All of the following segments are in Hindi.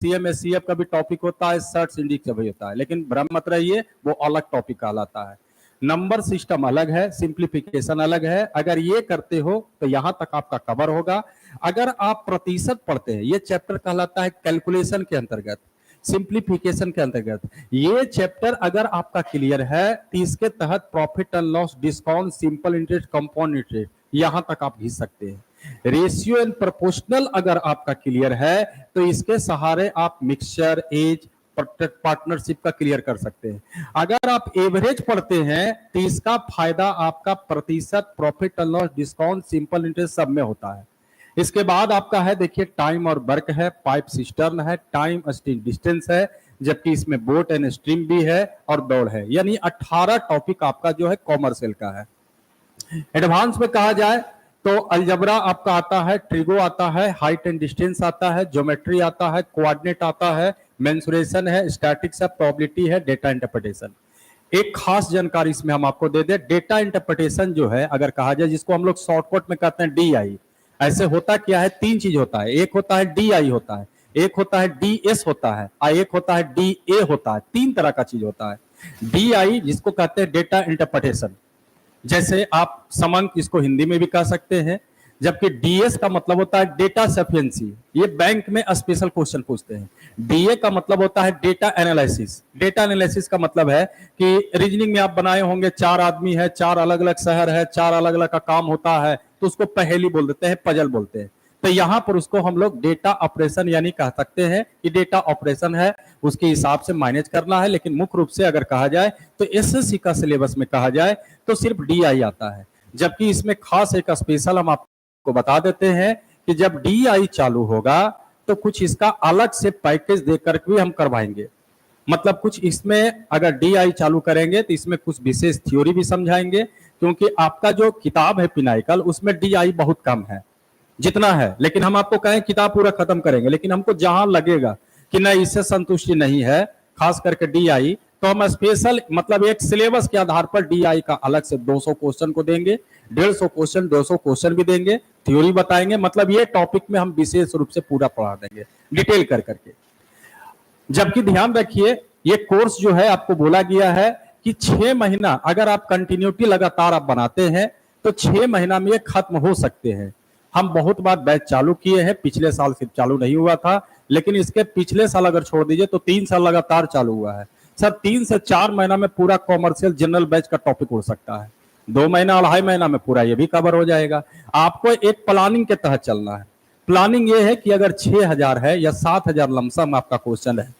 सीएमएससीएफ का भी टॉपिक होता है, सर्च इंडेक्स का भी होता है, लेकिन भ्रम मत रहिए, वो अलग टॉपिक कहलाता है। नंबर सिस्टम अलग है, सिंप्लीफिकेशन अलग है। अगर ये करते हो तो यहां तक आपका कवर होगा। अगर आप प्रतिशत पढ़ते हैं, ये चैप्टर कहलाता है कैलकुलेशन के अंतर्गत, सिंप्लीफिकेशन के अंतर्गत। ये चैप्टर अगर आपका क्लियर है तो इसके तहत profit and loss, discount, simple interest, compound interest, यहां तक आप घिस सकते हैं। रेशियो एंड प्रोपोर्शनल अगर आपका क्लियर है तो इसके सहारे आप मिक्सचर, एज, पार्टनरशिप का क्लियर कर सकते हैं। अगर आप एवरेज पढ़ते हैं तो इसका फायदा आपका प्रतिशत, profit and loss, discount, simple interest सब में होता है। इसके बाद आपका है, देखिए, टाइम और वर्क है, पाइप सिस्टम है, टाइम स्टीम डिस्टेंस है, जबकि इसमें बोट एंड स्ट्रीम भी है और दौड़ है। यानी 18 टॉपिक आपका जो है कॉमर्शियल का है। एडवांस में कहा जाए तो अलजबरा आपका आता है, ट्रिगो आता है, हाइट एंड डिस्टेंस आता है, ज्योमेट्री आता है, कोऑर्डिनेट आता है, मेंसुरेशन है, स्टैटिक्स है, प्रोबेबिलिटी है, डेटा इंटरप्रिटेशन। एक खास जानकारी इसमें हम आपको दे दें, डेटा इंटरप्रिटेशन जो है अगर कहा जाए, जिसको हम लोग शॉर्टकट में कहते हैं डीआई, ऐसे होता क्या है, तीन चीज होता है। एक होता है डीआई होता है, एक होता है डीएस होता है, और एक होता है डीए होता है। तीन तरह का चीज होता है। डीआई जिसको कहते हैं डेटा इंटरप्रिटेशन, जैसे आप समंक इसको हिंदी में भी कह सकते हैं, जबकि डीएस का मतलब होता है डेटा सफिशिएंसी, ये बैंक में स्पेशल क्वेश्चन पूछते हैं। डीए का मतलब होता है डेटा एनालिसिस। डेटा एनालिसिस का मतलब है कि रीजनिंग में आप बनाए होंगे, चार आदमी है, चार अलग अलग शहर है, चार अलग अलग का काम होता है, तो उसको पहेली बोल देते हैं, पजल बोलते हैं। तो यहां पर उसको हम लोग डेटा ऑपरेशन यानी कह सकते हैं कि डेटा ऑपरेशन है, उसके हिसाब से मैनेज करना है। लेकिन मुख्य रूप से अगर कहा जाए तो एसएससी का सिलेबस में कहा जाए तो सिर्फ डीआई आता है। जबकि इसमें खास एक स्पेशल हम आपको बता देते हैं कि जब डीआई चालू होगा तो कुछ इसका अलग से पैकेज देकर भी हम करवाएंगे। मतलब कुछ इसमें अगर डीआई चालू करेंगे तो इसमें कुछ विशेष थ्योरी भी समझाएंगे, क्योंकि आपका जो किताब है पिनाइकल, उसमें डीआई बहुत कम है जितना है। लेकिन हम आपको कहें किताब पूरा खत्म करेंगे, लेकिन हमको जहां लगेगा कि नहीं इससे संतुष्टि नहीं है, खास करके डीआई, तो हम स्पेशल मतलब एक सिलेबस के आधार पर डीआई का अलग से 200 क्वेश्चन को देंगे, 150 क्वेश्चन, 200 क्वेश्चन भी देंगे, थ्योरी बताएंगे। मतलब ये टॉपिक में हम विशेष रूप से पूरा पढ़ा देंगे डिटेल कर करके। जबकि ध्यान रखिए, ये कोर्स जो है आपको बोला गया है कि 6 महीना अगर आप कंटिन्यूटी लगातार आप बनाते हैं तो 6 महीना में ये खत्म हो सकते हैं। हम बहुत बार बैच चालू किए हैं, पिछले साल सिर्फ चालू नहीं हुआ था, लेकिन इसके पिछले साल अगर छोड़ दीजिए तो 3 साल लगातार चालू हुआ है। सर 3 से 4 महीना में पूरा कॉमर्शियल जनरल बैच का टॉपिक उड़ सकता है, 2 महीना 2.5 महीना में पूरा ये भी कवर हो जाएगा। आपको एक प्लानिंग के तहत चलना है। प्लानिंग ये है कि अगर 6000 है या 7000 लमसम आपका क्वेश्चन है,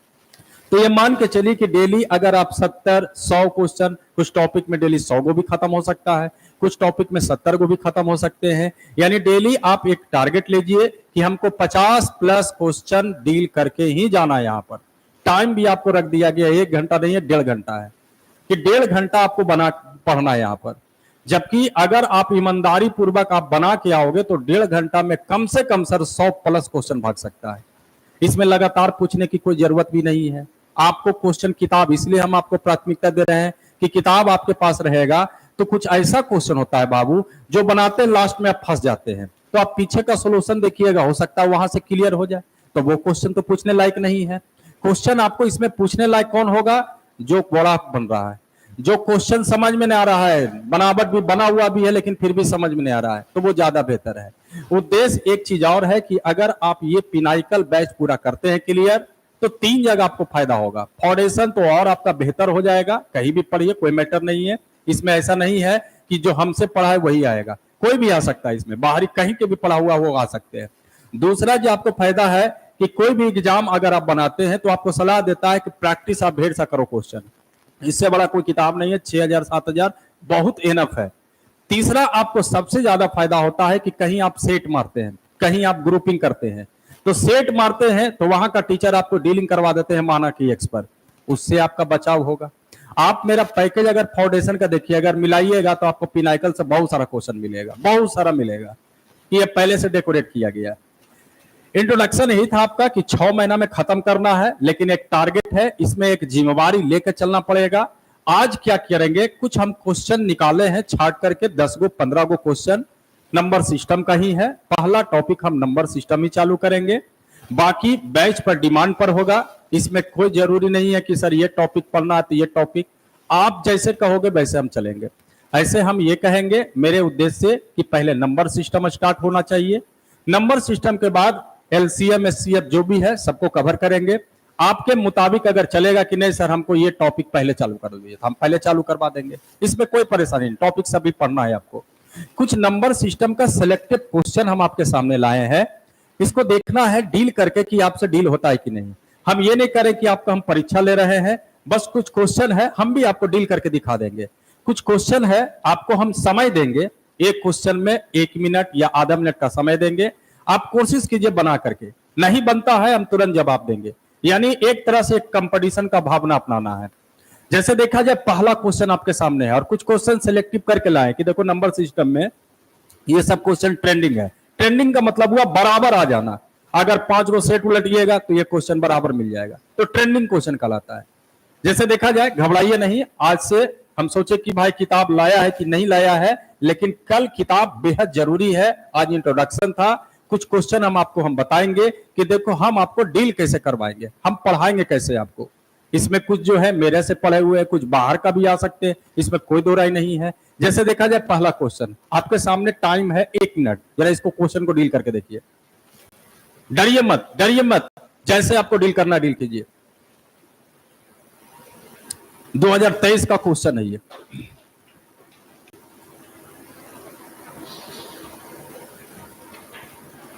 तो ये मान के चलिए कि डेली अगर आप 70-100 क्वेश्चन, कुछ टॉपिक में डेली 100 को भी खत्म हो सकता है, कुछ टॉपिक में 70 को भी खत्म हो सकते हैं। यानी डेली आप एक टारगेट लीजिए कि हमको 50+ क्वेश्चन डील करके ही जाना है। यहाँ पर टाइम भी आपको रख दिया गया, 1 घंटा नहीं है, 1.5 घंटा है कि 1.5 घंटा आपको बना पढ़ना है यहाँ पर। जबकि अगर आप ईमानदारी पूर्वक आप बना के आओगे तो 1.5 घंटा में कम से कम सर 100+ क्वेश्चन भाग सकता है। इसमें लगातार पूछने की कोई जरूरत भी नहीं है। आपको क्वेश्चन किताब, इसलिए हम आपको प्राथमिकता दे रहे हैं कि किताब आपके पास रहेगा तो कुछ ऐसा क्वेश्चन होता है बाबू जो बनाते लास्ट में आप फंस जाते हैं, तो आप पीछे का सोल्यूशन देखिएगा, हो सकता है वहां से क्लियर हो जाए। तो वो क्वेश्चन तो पूछने लायक नहीं है। क्वेश्चन आपको इसमें पूछने लायक कौन होगा? जो बड़ा बन रहा है, जो क्वेश्चन समझ में नहीं आ रहा है, बनावट भी बना हुआ भी है लेकिन फिर भी समझ में नहीं आ रहा है, तो वो ज्यादा बेहतर है। उद्देश्य एक चीज और है कि अगर आप ये पिनाइकल बैच पूरा करते हैं क्लियर, तो 3 जगह आपको फायदा होगा। फाउंडेशन तो और आपका बेहतर हो जाएगा, कहीं भी पढ़िए कोई मैटर नहीं है। इसमें ऐसा नहीं है कि जो हमसे पढ़ा है वही आएगा, कोई भी आ सकता है, इसमें बाहरी कहीं के भी पढ़ा हुआ वो आ सकते हैं। दूसरा जो आपको फायदा है कि कोई भी एग्जाम अगर आप बनाते हैं तो आपको सलाह देता है कि प्रैक्टिस आप ढेर सा करो क्वेश्चन, इससे बड़ा कोई किताब नहीं है, 6000-7000 बहुत एनफ है। तीसरा आपको सबसे ज्यादा फायदा होता है कि कहीं आप सेट मारते हैं, कहीं आप ग्रुपिंग करते हैं, तो सेट मारते हैं तो वहां का टीचर आपको डीलिंग करवा देते हैं माना कि एक्स पर, उससे आपका बचाव होगा। आप मेरा पैकेज अगर फाउंडेशन का देखिए, अगर मिलाइएगा तो आपको पिनाइकल से बहुत सारा क्वेश्चन मिलेगा, बहुत सारा मिलेगा। ये पहले से डेकोरेट किया गया। इंट्रोडक्शन यही था आपका कि 6 महीना में खत्म करना है, लेकिन एक टारगेट है, इसमें एक जिम्मेवारी लेकर चलना पड़ेगा। आज क्या करेंगे, कुछ हम क्वेश्चन निकाले हैं छाट करके, 10 गो 15 गो क्वेश्चन नंबर सिस्टम का ही है। पहला टॉपिक हम नंबर सिस्टम ही चालू करेंगे। बाकी बैच पर डिमांड पर होगा, इसमें कोई जरूरी नहीं है कि सर ये टॉपिक पढ़ना है तो ये टॉपिक, आप जैसे कहोगे वैसे हम चलेंगे। ऐसे हम ये कहेंगे मेरे उद्देश्य से कि पहले नंबर सिस्टम स्टार्ट होना चाहिए, नंबर सिस्टम के बाद एलसीएम एचसीएफ जो भी है सबको कवर करेंगे। आपके मुताबिक अगर चलेगा कि नहीं सर हमको ये टॉपिक पहले चालू कर दीजिए, हम पहले चालू करवा देंगे, इसमें कोई परेशानी नहीं, टॉपिक सभी पढ़ना है आपको। कुछ नंबर सिस्टम का सिलेक्टेड क्वेश्चन हम आपके सामने लाए हैं, इसको देखना है डील करके कि आपसे डील होता है कि नहीं। हम ये नहीं करें कि आपका हम परीक्षा ले रहे हैं, बस कुछ क्वेश्चन है हम भी आपको डील करके दिखा देंगे। कुछ क्वेश्चन है आपको हम समय देंगे, एक क्वेश्चन में 1 मिनट या आधा मिनट का समय देंगे, आप कोशिश कीजिए बना करके, नहीं बनता है हम तुरंत जवाब देंगे। यानी एक तरह से एक कंपटीशन का भावना अपनाना है। जैसे देखा जाए पहला क्वेश्चन आपके सामने है और कुछ क्वेश्चन सिलेक्टिव करके लाए कि देखो नंबर सिस्टम में ये सब क्वेश्चन ट्रेंडिंग है। ट्रेंडिंग का मतलब हुआ बराबर आ जाना, अगर 5 गो सेट उलटिएगा तो ये क्वेश्चन बराबर मिल जाएगा, तो ट्रेंडिंग क्वेश्चन कहलाता है। जैसे देखा जाए घबराइए नहीं, आज से हम सोचे कि भाई किताब लाया है कि नहीं लाया है, लेकिन कल किताब बेहद जरूरी है। आज इंट्रोडक्शन था, कुछ क्वेश्चन हम बताएंगे कि देखो हम आपको डील कैसे करवाएंगे, हम पढ़ाएंगे कैसे आपको। इसमें कुछ जो है मेरे से पढ़े हुए हैं, कुछ बाहर का भी आ सकते हैं, इसमें कोई दो राय नहीं है। जैसे देखा जाए पहला क्वेश्चन आपके सामने, टाइम है 1 मिनट, जरा इसको क्वेश्चन को डील करके देखिए। डरिए मत, डरिए मत, जैसे आपको डील करना डील कीजिए। 2023 का क्वेश्चन है ये।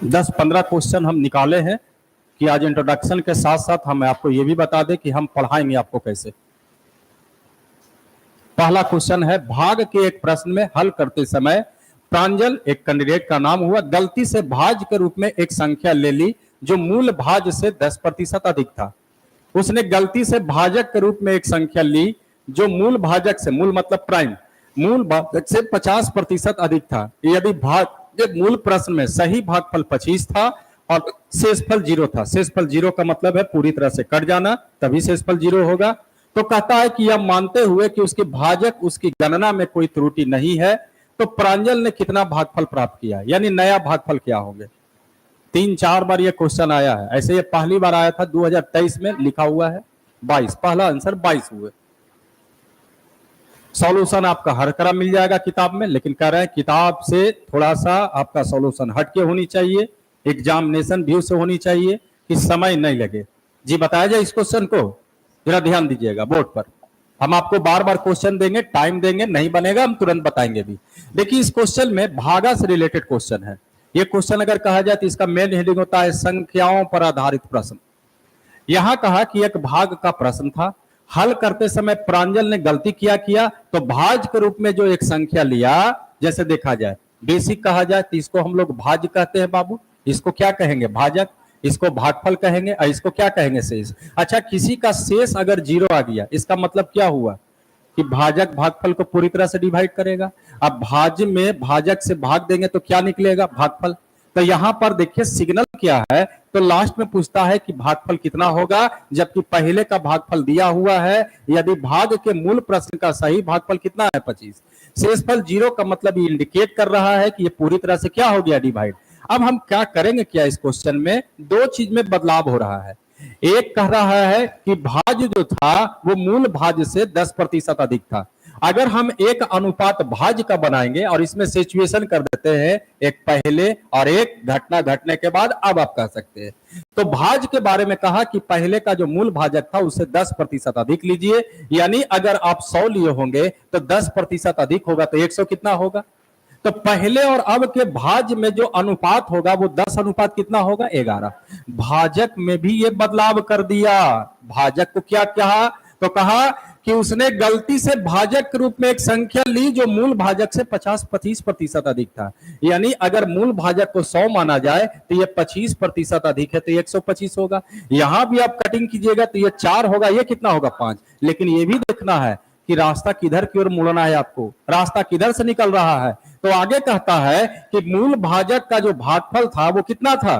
दस 15 क्वेश्चन हम निकाले हैं कि आज इंट्रोडक्शन के साथ साथ हम आपको ये भी बता दें कि हम पढ़ाएंगे आपको कैसे। पहला क्वेश्चन है, भाग के एक प्रश्न में हल करते समय प्रांजल, एक कैंडिडेट का नाम हुआ, गलती से भाज्य के रूप में एक संख्या ले ली जो मूल भाज्य से 10% अधिक था। उसने गलती से भाजक के रूप में एक संख्या ली जो मूल भाजक से, मूल मतलब प्राइम, मूल भाजक से 50% अधिक था। यदि भाग के मूल प्रश्न में सही भागफल 25 था और शेषफल 0 था, शेषफल 0 का मतलब है पूरी तरह से कट जाना, तभी शेषफल 0 होगा। तो कहता है कि यह मानते हुए कि उसके भाजक उसकी गणना में कोई त्रुटि नहीं है, तो प्रांजल ने कितना भागफल प्राप्त किया, यानी नया भागफल क्या होंगे। 3-4 बार ये क्वेश्चन आया है, ऐसे ये पहली बार आया था 2023 में, लिखा हुआ है 22, पहला आंसर 22 हुए। सॉल्यूशन आपका हर तरह मिल जाएगा किताब में, लेकिन कह रहे हैं किताब से थोड़ा सा आपका सॉल्यूशन हटके होनी चाहिए, एग्जामिनेशन व्यू से होनी चाहिए कि समय नहीं लगे। जी बताया जाए इस क्वेश्चन को, जरा ध्यान दीजिएगा बोर्ड पर। हम आपको बार बार क्वेश्चन देंगे, टाइम देंगे, नहीं बनेगा हम तुरंत बताएंगे भी। देखिए इस क्वेश्चन में भागा से रिलेटेड क्वेश्चन है। ये क्वेश्चन अगर कहा जाए तो इसका मेन हेडिंग होता है संख्याओं पर आधारित प्रश्न। यहां कहा कि एक भाग का प्रश्न था, हल करते समय प्रांजल ने गलती किया तो भाज्य के रूप में जो एक संख्या लिया, जैसे देखा जाए बेसिक कहा जाए तो इसको हम लोग भाज्य कहते हैं बाबू, इसको क्या कहेंगे भाजक, इसको भागफल कहेंगे और इसको क्या कहेंगे शेष। अच्छा, किसी का शेष अगर 0 आ गया, इसका मतलब क्या हुआ कि भाजक भागफल को पूरी तरह से डिवाइड करेगा। अब भाज्य में भाजक से भाग देंगे तो क्या निकलेगा, भागफल। तो यहां पर देखिए सिग्नल क्या है, तो लास्ट में पूछता है कि भागफल कितना होगा, जबकि पहले का भागफल दिया हुआ है। यदि भाग के मूल प्रश्न का सही भागफल कितना है 25, शेषफल 0 का मतलब ये इंडिकेट कर रहा है कि ये पूरी तरह से क्या हो गया, डिवाइड। अब हम क्या करेंगे, क्या इस क्वेश्चन में 2 चीज में बदलाव हो रहा है। एक कह रहा है कि भाज्य जो था वो मूल भाज्य से 10% अधिक था। अगर हम एक अनुपात भाज्य का बनाएंगे और इसमें सिचुएशन कर देते हैं, एक पहले और एक घटना घटने के बाद, अब आप कह सकते हैं। तो भाज्य के बारे में कहा कि पहले का जो मूल भाजक था उससे 10% अधिक लीजिए, यानी अगर आप 100 लिए होंगे तो 10% अधिक होगा तो 100 कितना होगा। तो पहले और अब के भाज्य में जो अनुपात होगा वो 10 अनुपात कितना होगा, 11। भाजक में भी ये बदलाव कर दिया। भाजक को क्या कहा, तो कहा कि उसने गलती से भाजक के रूप में एक संख्या ली जो मूल भाजक से 25% अधिक था। यानी अगर मूल भाजक को 100 माना जाए तो ये 25% अधिक है तो 125 होगा। यहां भी आप कटिंग कीजिएगा तो ये 4 होगा, ये कितना होगा, 5। लेकिन ये भी देखना है कि रास्ता किधर की ओर मुड़ना है, आपको रास्ता किधर से निकल रहा है। तो आगे कहता है कि मूल भाजक का जो भागफल था वो कितना था,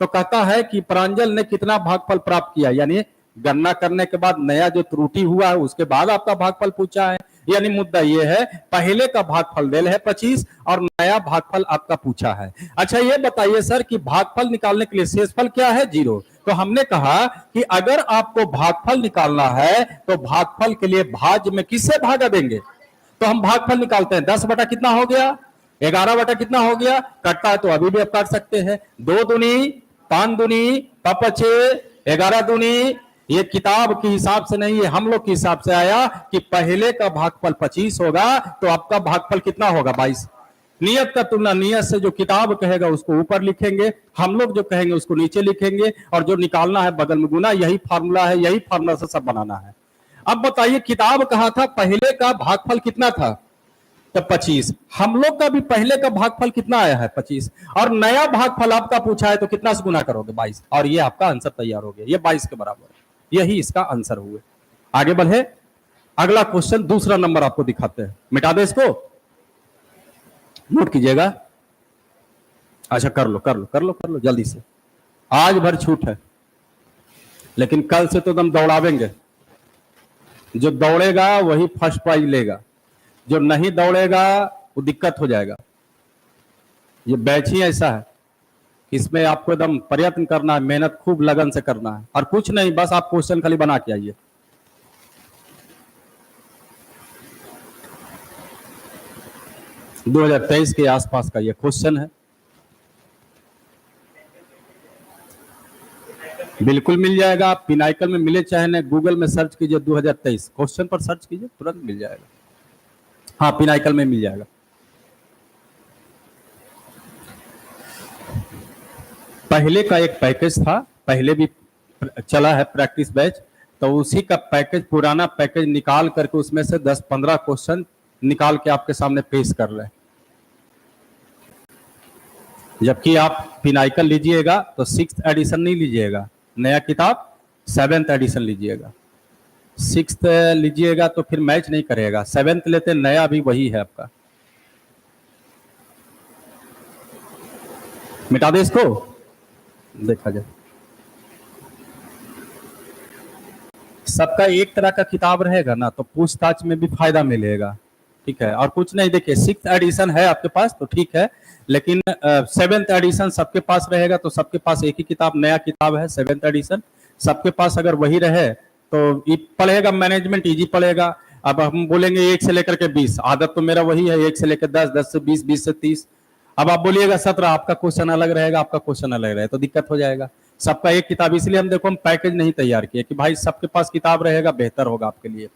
तो कहता है कि प्रांजल ने कितना भागफल प्राप्त किया, यानी गणना करने के बाद नया जो त्रुटि हुआ है उसके बाद आपका भागफल पूछा है। यानी मुद्दा ये है पहले का भागफल दिल है 25 और नया भागफल आपका पूछा है। अच्छा ये बताइए सर कि भागफल निकालने के लिए शेषफल क्या है 0। तो हमने कहा कि अगर आपको भागफल निकालना है तो भागफल के लिए भाज्य में किससे भागा देंगे, तो हम भागफल निकालते हैं 10 बटा कितना हो गया 11 बटा कितना हो गया, कटता है तो अभी भी आप काट सकते हैं 2 दूनी 5 दूनी 5 11 दूनी, ये किताब के हिसाब से नहीं है हम लोग के हिसाब से आया कि पहले का भागफल 25 होगा तो आपका भागफल कितना होगा 22। नियत का तुलना नियत से, जो किताब कहेगा उसको ऊपर लिखेंगे, हम लोग जो कहेंगे उसको नीचे लिखेंगे और जो निकालना है बगल में गुना, यही फार्मूला है, यही फार्मूला से सब बनाना है। अब बताइए किताब कहा था पहले का भागफल कितना था तो 25, हम लोग का भी पहले का भागफल कितना आया है 25 और नया भागफल आपका पूछा है तो कितना से गुना करोगे 22 और ये आपका आंसर तैयार हो गया, ये 22 के बराबर है, यही इसका आंसर हुए। आगे बढ़े, अगला क्वेश्चन दूसरा नंबर आपको दिखाते हैं, मिटा दे इसको, नोट कीजिएगा। अच्छा कर लो कर लो कर लो कर लो जल्दी से, आज भर छूट है लेकिन कल से तो एकदम दौड़ावेंगे, जो दौड़ेगा वही फर्स्ट प्राइज लेगा, जो नहीं दौड़ेगा वो दिक्कत हो जाएगा। ये बैच ही ऐसा है, इसमें आपको एकदम प्रयत्न करना है, मेहनत खूब लगन से करना है और कुछ नहीं, बस आप क्वेश्चन खाली बना के आइए। – 2023 के आसपास का ये क्वेश्चन है, बिल्कुल मिल जाएगा, आप पिनाइकल में मिले चाहे ना, गूगल में सर्च कीजिए 2023 क्वेश्चन पर सर्च कीजिए तुरंत मिल जाएगा। हाँ पिनाइकल में मिल जाएगा। पहले का एक पैकेज था, पहले भी चला है प्रैक्टिस बैच, तो उसी का पैकेज, पुराना पैकेज निकाल करके उसमें से 10-15 क्वेश्चन निकाल के आपके सामने पेश कर रहे हैं। जबकि आप पिनाइकल लीजिएगा तो 6th एडिशन नहीं लीजिएगा, नया किताब 7th एडिशन लीजिएगा, 6th लीजिएगा तो फिर मैच नहीं करेगा, 7th लेते नया भी वही है आपका। मिटा दे इसको, देखा जाए सबका एक तरह का किताब रहेगा ना तो पूछताछ में भी फायदा मिलेगा, ठीक है। और कुछ नहीं, देखिए 6th एडिशन है आपके पास तो ठीक है, लेकिन 7th एडिशन सबके पास रहेगा तो सबके पास एक ही किताब, नया किताब है 7th एडिशन, सबके पास अगर वही रहे तो पढ़ेगा मैनेजमेंट इजी पढ़ेगा। अब हम बोलेंगे 1 से लेकर के 20, आदत तो मेरा वही है 1 से लेकर 10, 10 से 20, 20 से 30, अब आप बोलिएगा 17, आपका क्वेश्चन अलग रहेगा, आपका क्वेश्चन अलग रहेगा तो दिक्कत हो जाएगा। सबका एक किताब, इसलिए हम देखो हम पैकेज नहीं तैयार किए कि भाई सबके पास किताब रहेगा बेहतर होगा आपके लिए।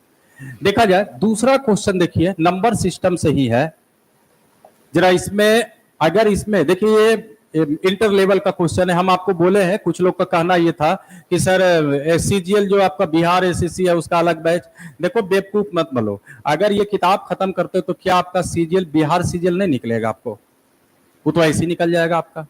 देखा जाए दूसरा क्वेश्चन, देखिए नंबर सिस्टम से ही है जरा, इसमें अगर इसमें देखिए ये इंटर लेवल का क्वेश्चन है, हम आपको बोले हैं, कुछ लोग का कहना ये था कि सर सीजीएल जो आपका बिहार एसएससी है उसका अलग बैच, देखो बेवकूफ मत बनो, अगर ये किताब खत्म करते तो क्या आपका सीजीएल बिहार सीजीएल नहीं निकलेगा आपको, वो तो ऐसे ही निकल जाएगा आपका।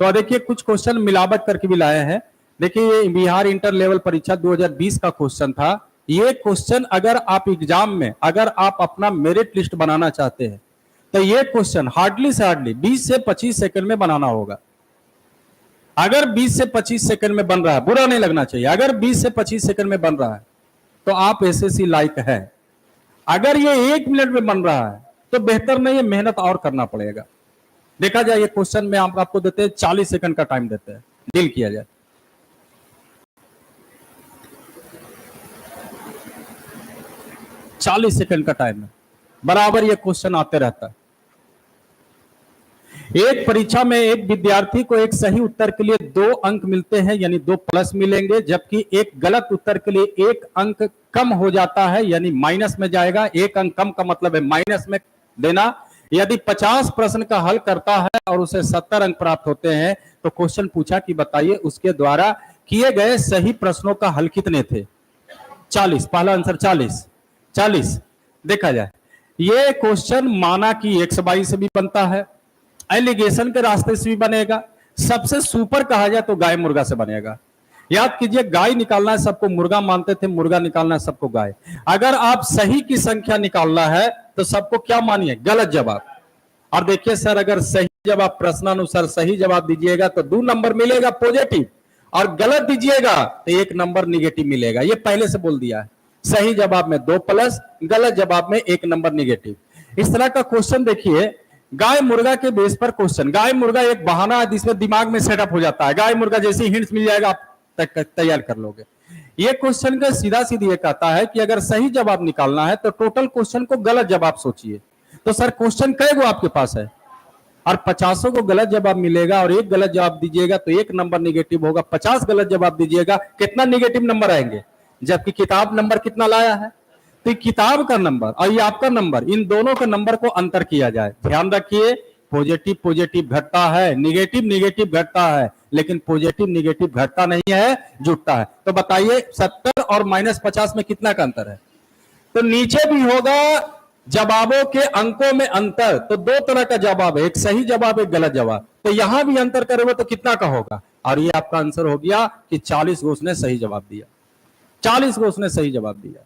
तो देखिए कुछ क्वेश्चन मिलावट करके भी लाए हैं, देखिए ये बिहार इंटर लेवल परीक्षा 2020 का क्वेश्चन था, ये क्वेश्चन अगर आप एग्जाम में अगर आप अपना मेरिट लिस्ट बनाना चाहते हैं तो ये क्वेश्चन हार्डली से हार्डली 20 से 25 सेकंड में बनाना होगा। अगर 20 से 25 सेकंड में बन रहा है, बुरा नहीं लगना चाहिए, अगर 20 से 25 सेकंड में बन रहा है तो आप एसएससी लायक है, अगर ये 1 मिनट में बन रहा है तो बेहतर नहीं है, मेहनत और करना पड़ेगा। देखा जाए ये क्वेश्चन में हम आपको देते हैं 40 सेकंड का टाइम देते हैं, डील किया जाए। चालीस सेकंड का टाइम है, बराबर ये क्वेश्चन आते रहता है। एक परीक्षा में एक विद्यार्थी को एक सही उत्तर के लिए 2 अंक मिलते हैं, यानी 2 प्लस मिलेंगे, जबकि एक गलत उत्तर के लिए 1 अंक कम हो जाता है, यानी माइनस में जाएगा। 1 अंक कम का मतलब है माइनस में देना। यदि 50 प्रश्न का हल करता है और उसे 70 अंक प्राप्त होते हैं तो क्वेश्चन पूछा कि बताइए उसके द्वारा किए गए सही प्रश्नों का हल कितने थे। 40, पहला आंसर 40। देखा जाए ये क्वेश्चन माना कि XY से भी बनता है, एलिगेशन के रास्ते से भी बनेगा, सबसे सुपर कहा जाए तो गाय मुर्गा से बनेगा। याद कीजिए गाय निकालना है सबको मुर्गा मानते थे, मुर्गा निकालना है सबको गाय। अगर आप सही की संख्या निकालना है तो सबको क्या मानिए, गलत जवाब। और देखिए सर अगर सही जवाब प्रश्नानुसार सही जवाब दीजिएगा तो 2 नंबर मिलेगा पॉजिटिव, और गलत दीजिएगा तो 1 नंबर निगेटिव मिलेगा, ये पहले से बोल दिया है। सही जवाब में 2 प्लस, गलत जवाब में 1 नंबर निगेटिव। इस तरह का क्वेश्चन देखिए, गाय मुर्गा के बेस पर क्वेश्चन। गाय मुर्गा एक बहाना है जिसमें दिमाग में सेटअप हो जाता है। गाय मुर्गा जैसे ही हिंट्स मिल जाएगा आप तैयार कर लोगे। ये क्वेश्चन का सीधा सीधी ये कहता है कि अगर सही जवाब निकालना है तो टोटल क्वेश्चन को गलत जवाब सोचिए। तो सर क्वेश्चन कई गो आपके पास है और 50 को गलत जवाब मिलेगा और 1 गलत जवाब दीजिएगा तो 1 नंबर निगेटिव होगा। 50 गलत जवाब दीजिएगा कितना निगेटिव नंबर आएंगे, जबकि किताब नंबर कितना लाया है। तो किताब का नंबर और ये आपका नंबर, इन दोनों के नंबर को अंतर किया जाए। ध्यान रखिए, पॉजिटिव पॉजिटिव घटता है, निगेटिव निगेटिव घटता है, लेकिन पॉजिटिव निगेटिव घटता नहीं है, जुटता है। तो बताइए 70 और -50 में कितना का अंतर है। तो नीचे भी होगा जवाबों के अंकों में अंतर। तो 2 तरह का जवाब है, एक सही जवाब एक गलत जवाब। तो यहां भी अंतर करोगे तो कितना का होगा, और ये आपका आंसर हो गया कि 40 को उसने सही जवाब दिया। 40 को उसने सही जवाब दिया।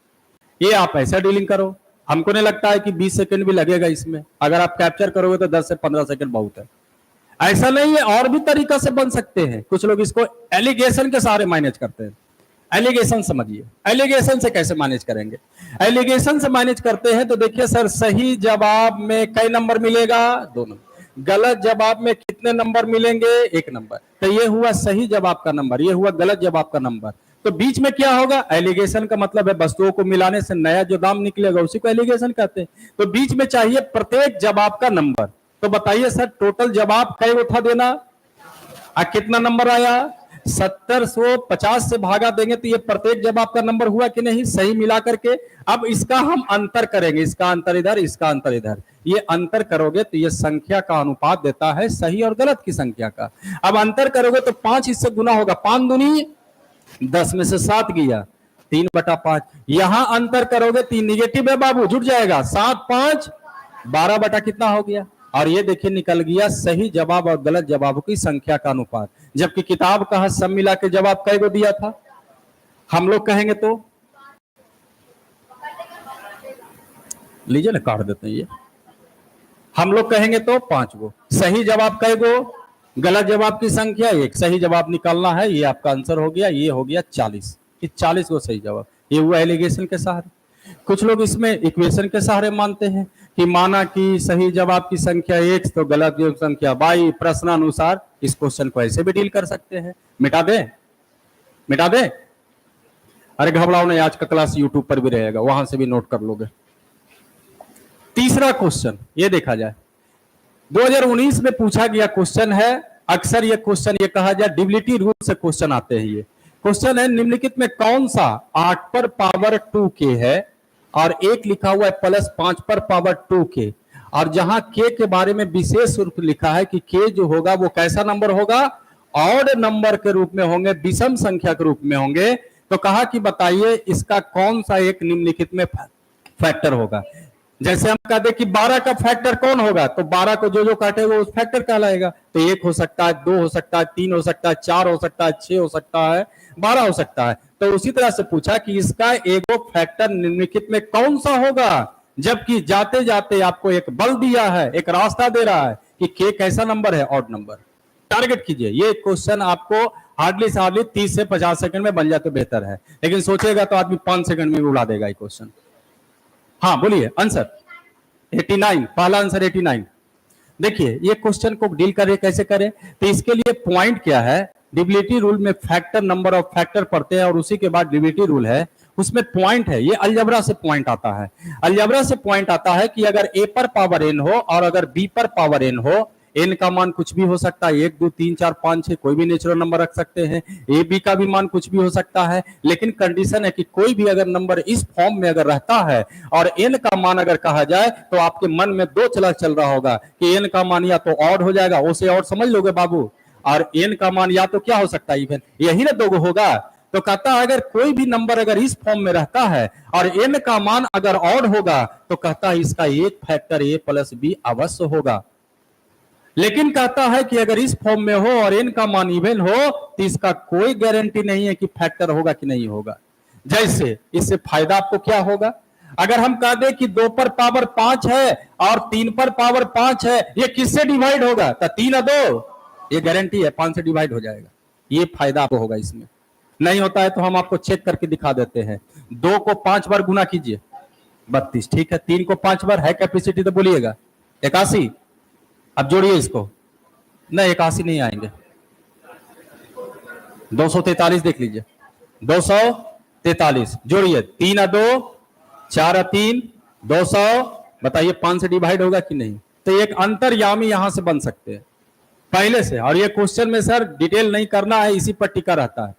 ये आप ऐसा डीलिंग करो। हमको नहीं लगता है कि 20 सेकंड भी लगेगा इसमें। अगर आप कैप्चर करोगे तो 10 से 15 सेकंड बहुत है। ऐसा नहीं है, और भी तरीका से बन सकते हैं। कुछ लोग इसको एलिगेशन के सहारे मैनेज करते हैं। एलिगेशन समझिए, एलिगेशन से कैसे मैनेज करेंगे। एलिगेशन से मैनेज करते हैं तो देखिए सर, सही जवाब में कई नंबर मिलेगा, 2 नंबर। गलत जवाब में कितने नंबर मिलेंगे, 1 नंबर। तो ये हुआ सही जवाब का नंबर, ये हुआ गलत जवाब का नंबर। तो बीच में क्या होगा, एलिगेशन का मतलब है वस्तुओं को मिलाने से नया जो दाम निकलेगा उसी को एलिगेशन कहते हैं। तो बीच में चाहिए प्रत्येक जवाब का नंबर। तो बताइए सर, टोटल जवाब कई था देना, कितना नंबर आया, 70 को 50 से भागा देंगे तो ये प्रत्येक जवाब का नंबर हुआ कि नहीं, सही मिला करके। अब इसका हम अंतर करेंगे, इसका अंतर इधर, इसका अंतर इधर। ये अंतर करोगे तो ये संख्या का अनुपात देता है सही और गलत की संख्या का। अब अंतर करोगे तो 5 इससे गुना होगा, 5 दूनी 10 में से 7 गया, 3/5। यहां अंतर करोगे 3 निगेटिव है बाबू, जुट जाएगा, 7 5 12 बटा कितना हो गया। और ये देखिए निकल गया सही जवाब और गलत जवाबों की संख्या का अनुपात। जबकि किताब का सब मिला के जवाब कई को दिया था, हम लोग कहेंगे तो लीजिए ना, काट देते हैं ये। हम लोग कहेंगे तो 5 गो। सही जवाब कई गो, गलत जवाब की संख्या 1। सही जवाब निकालना है, ये आपका आंसर हो गया, ये हो गया 40। 40 को सही जवाब। ये हुआ एलिगेशन के सहारे। कुछ लोग इसमें इक्वेशन के सहारे मानते हैं कि माना कि सही जवाब की संख्या 1 तो गलत जवाब संख्या 22। प्रश्नानुसार इस क्वेश्चन को ऐसे भी डील कर सकते हैं। मिटा दे, मिटा दे। अरे घबराओ नहीं, आज का क्लास यूट्यूब पर भी रहेगा, वहां से भी नोट कर लोगे। तीसरा क्वेश्चन ये देखा जाए, 2019 में पूछा गया क्वेश्चन है। अक्सर ये क्वेश्चन ये कहा जाए डिविलिटी रूल से क्वेश्चन आते हैं। ये क्वेश्चन है, निम्नलिखित में कौन सा 8 पर पावर 2 के है और एक लिखा हुआ है प्लस 5 पर पावर 2 के, और जहां के के बारे में विशेष रूप लिखा है कि के जो होगा वो कैसा नंबर होगा, ऑड नंबर के रूप में होंगे, विषम संख्या के रूप में होंगे। तो कहा कि बताइए इसका कौन सा एक निम्नलिखित में फैक्टर होगा। जैसे हम कहते कि 12 का फैक्टर कौन होगा, तो 12 को जो जो काटेगा उस फैक्टर कहलाएगा। तो 1 हो सकता है, 2 हो सकता है, 3 हो सकता है, 4 हो सकता है, 6 हो सकता है, 12 हो सकता है। तो उसी तरह से पूछा कि इसका एगो फैक्टर निम्नलिखित में कौन सा होगा, जबकि जाते जाते आपको एक बल दिया है, एक रास्ता दे रहा है कि के कैसा नंबर है, ऑड नंबर। टारगेट कीजिए। ये क्वेश्चन आपको हार्डली से हार्डली 30 से 50 सेकंड में बन जाए तो बेहतर है, लेकिन सोचेगा तो आदमी 5 सेकंड में भी उड़ा देगा ये क्वेश्चन। हाँ बोलिए आंसर 89, पहला आंसर 89। देखिए ये क्वेश्चन को डील करें कैसे करें, तो इसके लिए पॉइंट क्या है, डिविलिटी रूल में फैक्टर नंबर ऑफ फैक्टर पढ़ते हैं और उसी के बाद डिविलिटी रूल है, उसमें पॉइंट है। ये अलजबरा से पॉइंट आता है। अलजबरा से पॉइंट आता है कि अगर ए पर पावर एन हो और अगर बी पर पावर एन हो, एन का मान कुछ भी हो सकता है, 1 2 3 4 5 6, कोई भी नेचुरल नंबर रख सकते हैं। ए बी का भी मान कुछ भी हो सकता है, लेकिन कंडीशन है कि कोई भी अगर नंबर इस फॉर्म में अगर रहता है और एन का मान अगर कहा जाए तो आपके मन में 2 चल रहा होगा कि एन का मान या तो ऑड हो जाएगा, उसे ऑड समझ लोगे बाबू, और एन का मान या तो क्या हो सकता है, इवन, यही ना 2 होगा। तो कहता है अगर कोई भी नंबर अगर इस फॉर्म में रहता है और एन का मान अगर ऑड होगा तो कहता है इसका एक फैक्टर ए प्लस बी अवश्य होगा। लेकिन कहता है कि अगर इस फॉर्म में हो और एन का मान इवन हो तो इसका कोई गारंटी नहीं है कि फैक्टर होगा कि नहीं होगा। जैसे इससे फायदा आपको क्या होगा, अगर हम कह दें कि 2 पर पावर 5 है और 3 पर पावर 5 है, ये किससे डिवाइड होगा, तो 3 और 2, ये गारंटी है 5 से डिवाइड हो जाएगा। ये फायदा आपको होगा इसमें। नहीं होता है तो हम आपको चेक करके दिखा देते हैं। 2 को 5 बार गुना कीजिए, 32, ठीक है। 3 को 5 बार है कैपेसिटी तो बोलिएगा 81। अब जोड़िए इसको, नहीं 81 नहीं आएंगे, 243 देख लीजिए, 243 जोड़िए, 3 और 2 4 और 3 200, बताइए 5 से डिवाइड होगा कि नहीं। तो एक अंतर्यामी यहां से बन सकते हैं पहले से। और ये क्वेश्चन में सर डिटेल नहीं करना है, इसी पर टिका रहता है।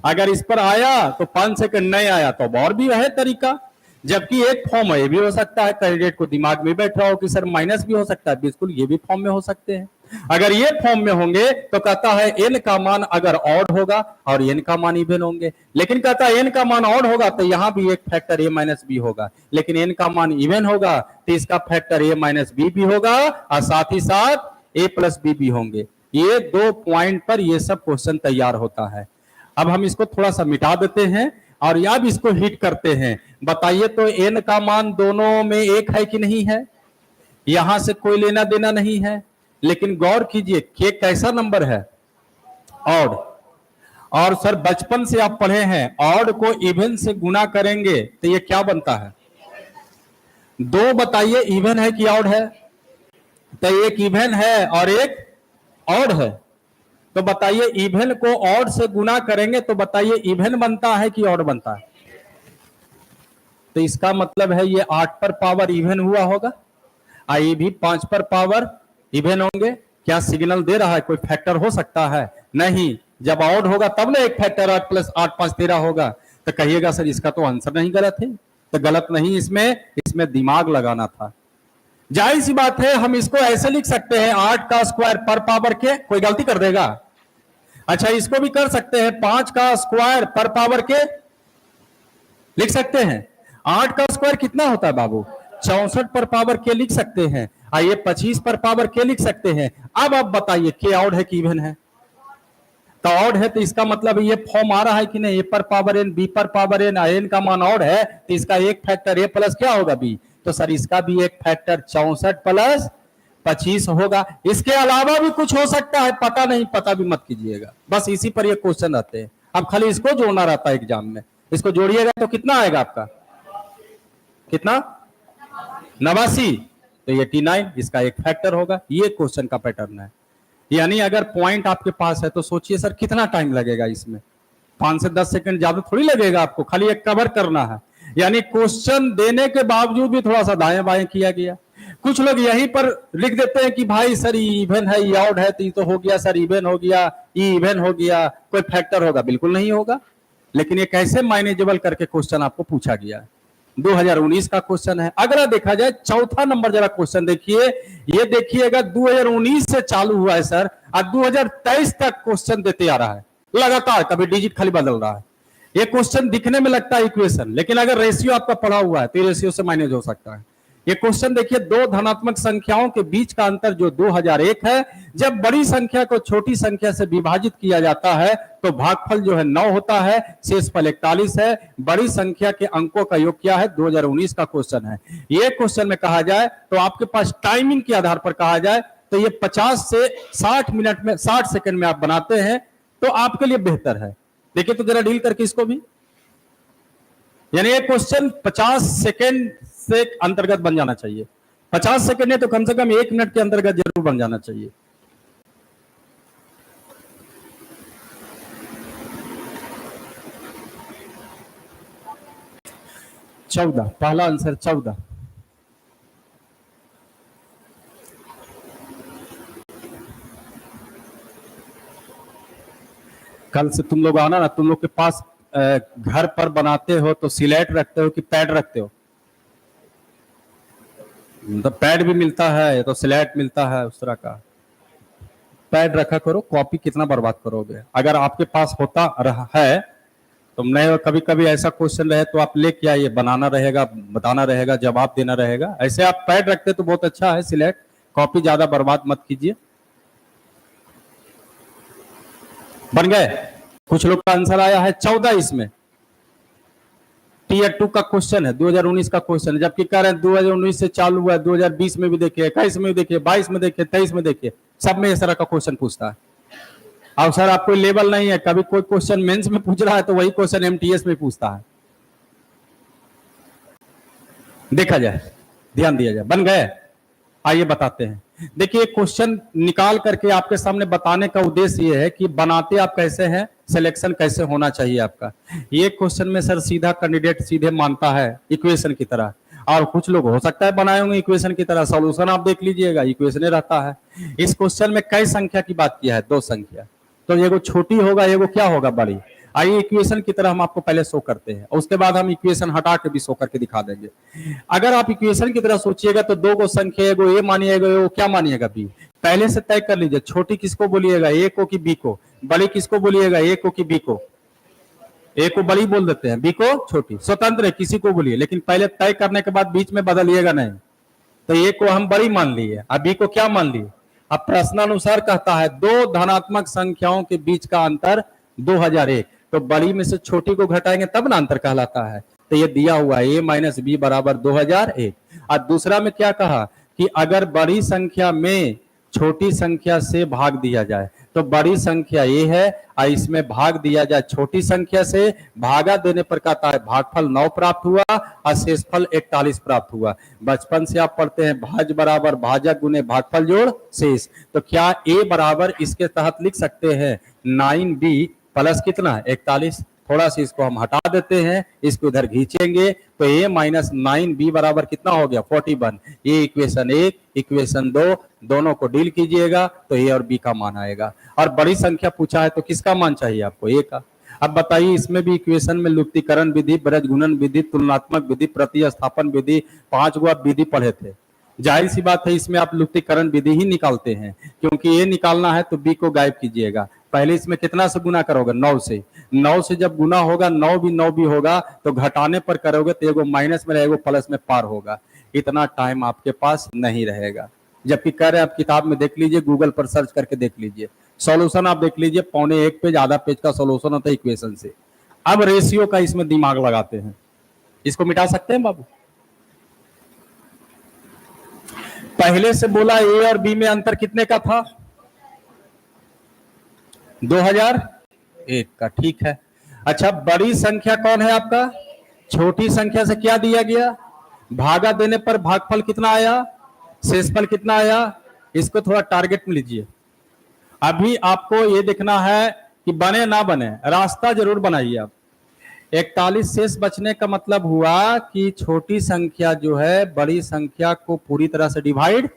अगर इस पर आया तो 5 सेकंड, नहीं आया तो और भी है तरीका। जबकि एक फॉर्म है, ये भी हो सकता है कैंडिडेट को दिमाग में बैठ रहा हो कि सर माइनस भी हो सकता है, बिल्कुल ये भी फॉर्म में हो सकते हैं। अगर ये फॉर्म में होंगे तो कहता है n का मान अगर ऑड होगा और n का मान इवन होंगे, लेकिन कहता है n का मान ऑड होगा तो यहां भी एक फैक्टर a माइनस बी होगा, लेकिन n का मान इवन होगा तो इसका फैक्टर a माइनस बी भी होगा और साथ ही साथ a प्लस बी भी होंगे। ये 2 पॉइंट पर ये सब क्वेश्चन तैयार होता है। अब हम इसको थोड़ा सा मिटा देते हैं और अब इसको हिट करते हैं। बताइए तो n का मान दोनों में एक है कि नहीं है, यहां से कोई लेना देना नहीं है। लेकिन गौर कीजिए k कैसा नंबर है, ऑड। और सर बचपन से आप पढ़े हैं ऑड को इवन से गुना करेंगे तो ये क्या बनता है, 2। बताइए इवन है कि ऑड है, तो एक इवन है और एक ऑड है। तो बताइए इवन को ऑड से गुना करेंगे तो बताइए इवन बनता है कि ऑड बनता है। तो इसका मतलब है ये 8 पर पावर इवन हुआ होगा, ये भी 5 पर पावर इवन होंगे। क्या सिग्नल दे रहा है कोई फैक्टर हो सकता है, नहीं। जब ऑड होगा तब ना एक फैक्टर 8 + 8 = 5 13 होगा। तो कहिएगा सर इसका तो आंसर नहीं गलत है, तो गलत नहीं, इसमें दिमाग लगाना था। जाहिर सी बात है हम इसको ऐसे लिख सकते हैं 8 का स्क्वायर पर पावर के, कोई गलती कर देगा। अच्छा इसको भी कर सकते हैं 5 का स्क्वायर पर पावर के, लिख सकते हैं। 8 का स्क्वायर कितना होता है बाबू, 64 पर पावर के लिख सकते हैं। आइए 25 पर पावर के लिख सकते हैं। अब आप बताइए के ऑड है कि इवन है, तो ऑड है तो इसका मतलब ये फॉर्म आ रहा है कि नहीं, a पर पावर n b पर पावर n, n का मान ऑड है तो इसका एक फैक्टर a प्लस क्या होगा b, तो सर इसका भी एक फैक्टर 64 + 25 होगा। इसके अलावा भी कुछ हो सकता है, पता नहीं, पता भी मत कीजिएगा, बस इसी पर ये क्वेश्चन आते हैं। अब खाली इसको जोड़ना रहता है एग्जाम में, इसको जोड़िएगा तो कितना आएगा आपका, कितना 89, तो ये 89 इसका एक फैक्टर होगा। ये क्वेश्चन का पैटर्न है। यानी अगर पॉइंट आपके पास है तो सोचिए सर कितना टाइम लगेगा इसमें, 5 से 10 सेकंड ज्यादा थोड़ी लगेगा आपको, खाली एक कवर करना है। यानी क्वेश्चन देने के बावजूद भी थोड़ा सा दाएं बाएं किया गया। कुछ लोग यहीं पर लिख देते हैं कि भाई सर इवन है, ये ऑड है, तो ये तो हो गया सर, इवन हो गया, ये इवन हो गया, कोई फैक्टर होगा, बिल्कुल नहीं होगा। लेकिन ये कैसे मैनेजेबल करके क्वेश्चन आपको पूछा गया है, 2019 का क्वेश्चन है। अगर देखा जाए चौथा नंबर जरा क्वेश्चन देखिए, ये देखिएगा 2019 से चालू हुआ है सर, और 2023 तक क्वेश्चन देते आ रहा है लगातार, कभी डिजिट खाली बदल रहा है। ये क्वेश्चन दिखने में लगता है इक्वेशन, लेकिन अगर रेशियो आपका पढ़ा हुआ है तो रेशियो से मैनेज हो सकता है। ये क्वेश्चन देखिए, 2 धनात्मक संख्याओं के बीच का अंतर जो 2001 है, जब बड़ी संख्या को छोटी संख्या से विभाजित किया जाता है तो भागफल जो है 9 होता है, शेषफल 41 है। बड़ी संख्या के अंकों का योग क्या है, 2019 का क्वेश्चन है। ये क्वेश्चन में कहा जाए तो आपके पास टाइमिंग के आधार पर कहा जाए तो ये 50 से 60 मिनट में, 60 सेकंड में आप बनाते हैं तो आपके लिए बेहतर है। देखिए तो जरा डील करके इसको भी, यानी ये क्वेश्चन 50 सेकंड से अंतर्गत बन जाना चाहिए। 50 सेकंड है तो कम से कम 1 मिनट के अंतर्गत जरूर बन जाना चाहिए। पहला आंसर 14। कल से तुम लोग आना ना, तुम लोग के पास घर पर बनाते हो तो सिलेट रखते हो कि पैड रखते हो, तो पैड भी मिलता है तो स्लेट मिलता है, उस तरह का पैड रखा करो। कॉपी कितना बर्बाद करोगे, अगर आपके पास होता रहा है तो नहीं, कभी कभी ऐसा क्वेश्चन रहे तो आप लेके आइए, बनाना रहेगा, बताना रहेगा, जवाब देना रहेगा। ऐसे आप पैड रखते तो बहुत अच्छा है, सिलेट, कॉपी ज्यादा बर्बाद मत कीजिए। बन गए, कुछ लोग का आंसर आया है 14 इसमें। Tier 2 का क्वेश्चन है, 2019 का क्वेश्चन है, जबकि कह रहे हैं 2019 से चालू हुआ है, 2020 में भी देखिए, 21 में भी देखिए, 22 में देखिए, 23 में देखिए, सब में इस तरह का क्वेश्चन पूछता है। अब सर आप कोई लेवल नहीं है, कभी कोई क्वेश्चन मेंस में पूछ रहा है तो वही क्वेश्चन एमटीएस में पूछता है। देखा जाए, ध्यान दिया जाए। बन गए? आइए बताते हैं। देखिए क्वेश्चन निकाल करके आपके सामने बताने का उद्देश्य ये है कि बनाते आप कैसे हैं, सिलेक्शन कैसे होना चाहिए आपका। ये क्वेश्चन में सर सीधा कैंडिडेट सीधे मानता है इक्वेशन की तरह, और कुछ लोग हो सकता है बनाए होंगे इक्वेशन की तरह, सॉल्यूशन आप देख लीजिएगा इक्वेशन रहता है। इस क्वेश्चन में कई संख्या की बात किया है, 2 संख्या, तो एगो छोटी होगा, एगो क्या होगा, बड़ी। आइए इक्वेशन की तरह हम आपको पहले शो करते हैं, उसके बाद हम इक्वेशन हटा के भी शो करके दिखा देंगे। अगर आप इक्वेशन की तरह सोचिएगा तो 2 को संख्या, एगो ए मानिएगा, एगो क्या मानिएगा, बी। पहले से तय कर लीजिए, छोटी किसको बोलिएगा, ए को कि बी को, बड़ी किसको बोलिएगा, ए को कि बी को। ए को बड़ी बोल देते हैं, बी को छोटी, स्वतंत्र है, किसी को बोलिए, लेकिन पहले तय करने के बाद बीच में बदलिएगा नहीं। तो ए को हम बड़ी मान लिए, अब बी को क्या मान लिए। अब प्रश्नानुसार कहता है 2 धनात्मक संख्याओं के बीच का अंतर 2001, तो बड़ी में से छोटी को घटाएंगे तब ना अंतर कहलाता है। तो ये दिया हुआ ए माइनस बी बराबर 2001। और दूसरा में क्या कहा कि अगर बड़ी संख्या में छोटी संख्या से भाग दिया जाए, तो बड़ी संख्या ए है और इसमें भाग दिया जाए छोटी संख्या से, भागा देने पर कहता है भागफल 9 प्राप्त हुआ और शेषफल 41 प्राप्त हुआ। बचपन से आप पढ़ते हैं भाज बराबर भाजक गुने भागफल जोड़ शेष, तो क्या ए बराबर इसके तहत लिख सकते हैं 9b प्लस कितना 41। थोड़ा सा इसको हम हटा देते हैं, इसको इधर खींचेंगे तो a माइनस 9b बराबर कितना हो गया 41। ये इक्वेशन 1, इक्वेशन 2 दोनों को डील कीजिएगा तो a और b का मान आएगा। और बड़ी संख्या पूछा है तो किसका मान चाहिए आपको, a का। अब बताइए इसमें भी इक्वेशन में लुप्तीकरण विधि, ब्रज गुणन विधि, तुलनात्मक विधि, प्रतिस्थापन विधि, 5 गो आप विधि पढ़े थे। जाहिर सी बात है इसमें आप लुप्तीकरण विधि ही निकालते हैं, क्योंकि ये निकालना है तो बी को गायब कीजिएगा। पहले इसमें कितना से गुना करोगे 9 से, 9 से जब गुना होगा 9 भी होगा तो घटाने पर करोगे तो एगो माइनस में रहेगा प्लस में पार होगा। इतना टाइम आपके पास नहीं रहेगा, जबकि कह रहे हैं आप किताब में देख लीजिए, गूगल पर सर्च करके देख लीजिए, सॉल्यूशन आप देख लीजिए, पौने 1 पेज आधा पेज का सॉल्यूशन होता है इक्वेशन से। अब रेशियो का इसमें दिमाग लगाते हैं, इसको मिटा सकते हैं बाबू। पहले से बोला ए और बी में अंतर कितने का था 2001 का, ठीक है। अच्छा बड़ी संख्या कौन है आपका, छोटी संख्या से क्या दिया गया, भागा देने पर भागफल कितना आया, शेषफल कितना आया। इसको थोड़ा टारगेट में लीजिए। अभी आपको ये देखना है कि बने ना बने, रास्ता जरूर बनाइए आप। 41 शेष बचने का मतलब हुआ कि छोटी संख्या जो है बड़ी संख्या को पूरी तरह से डिवाइड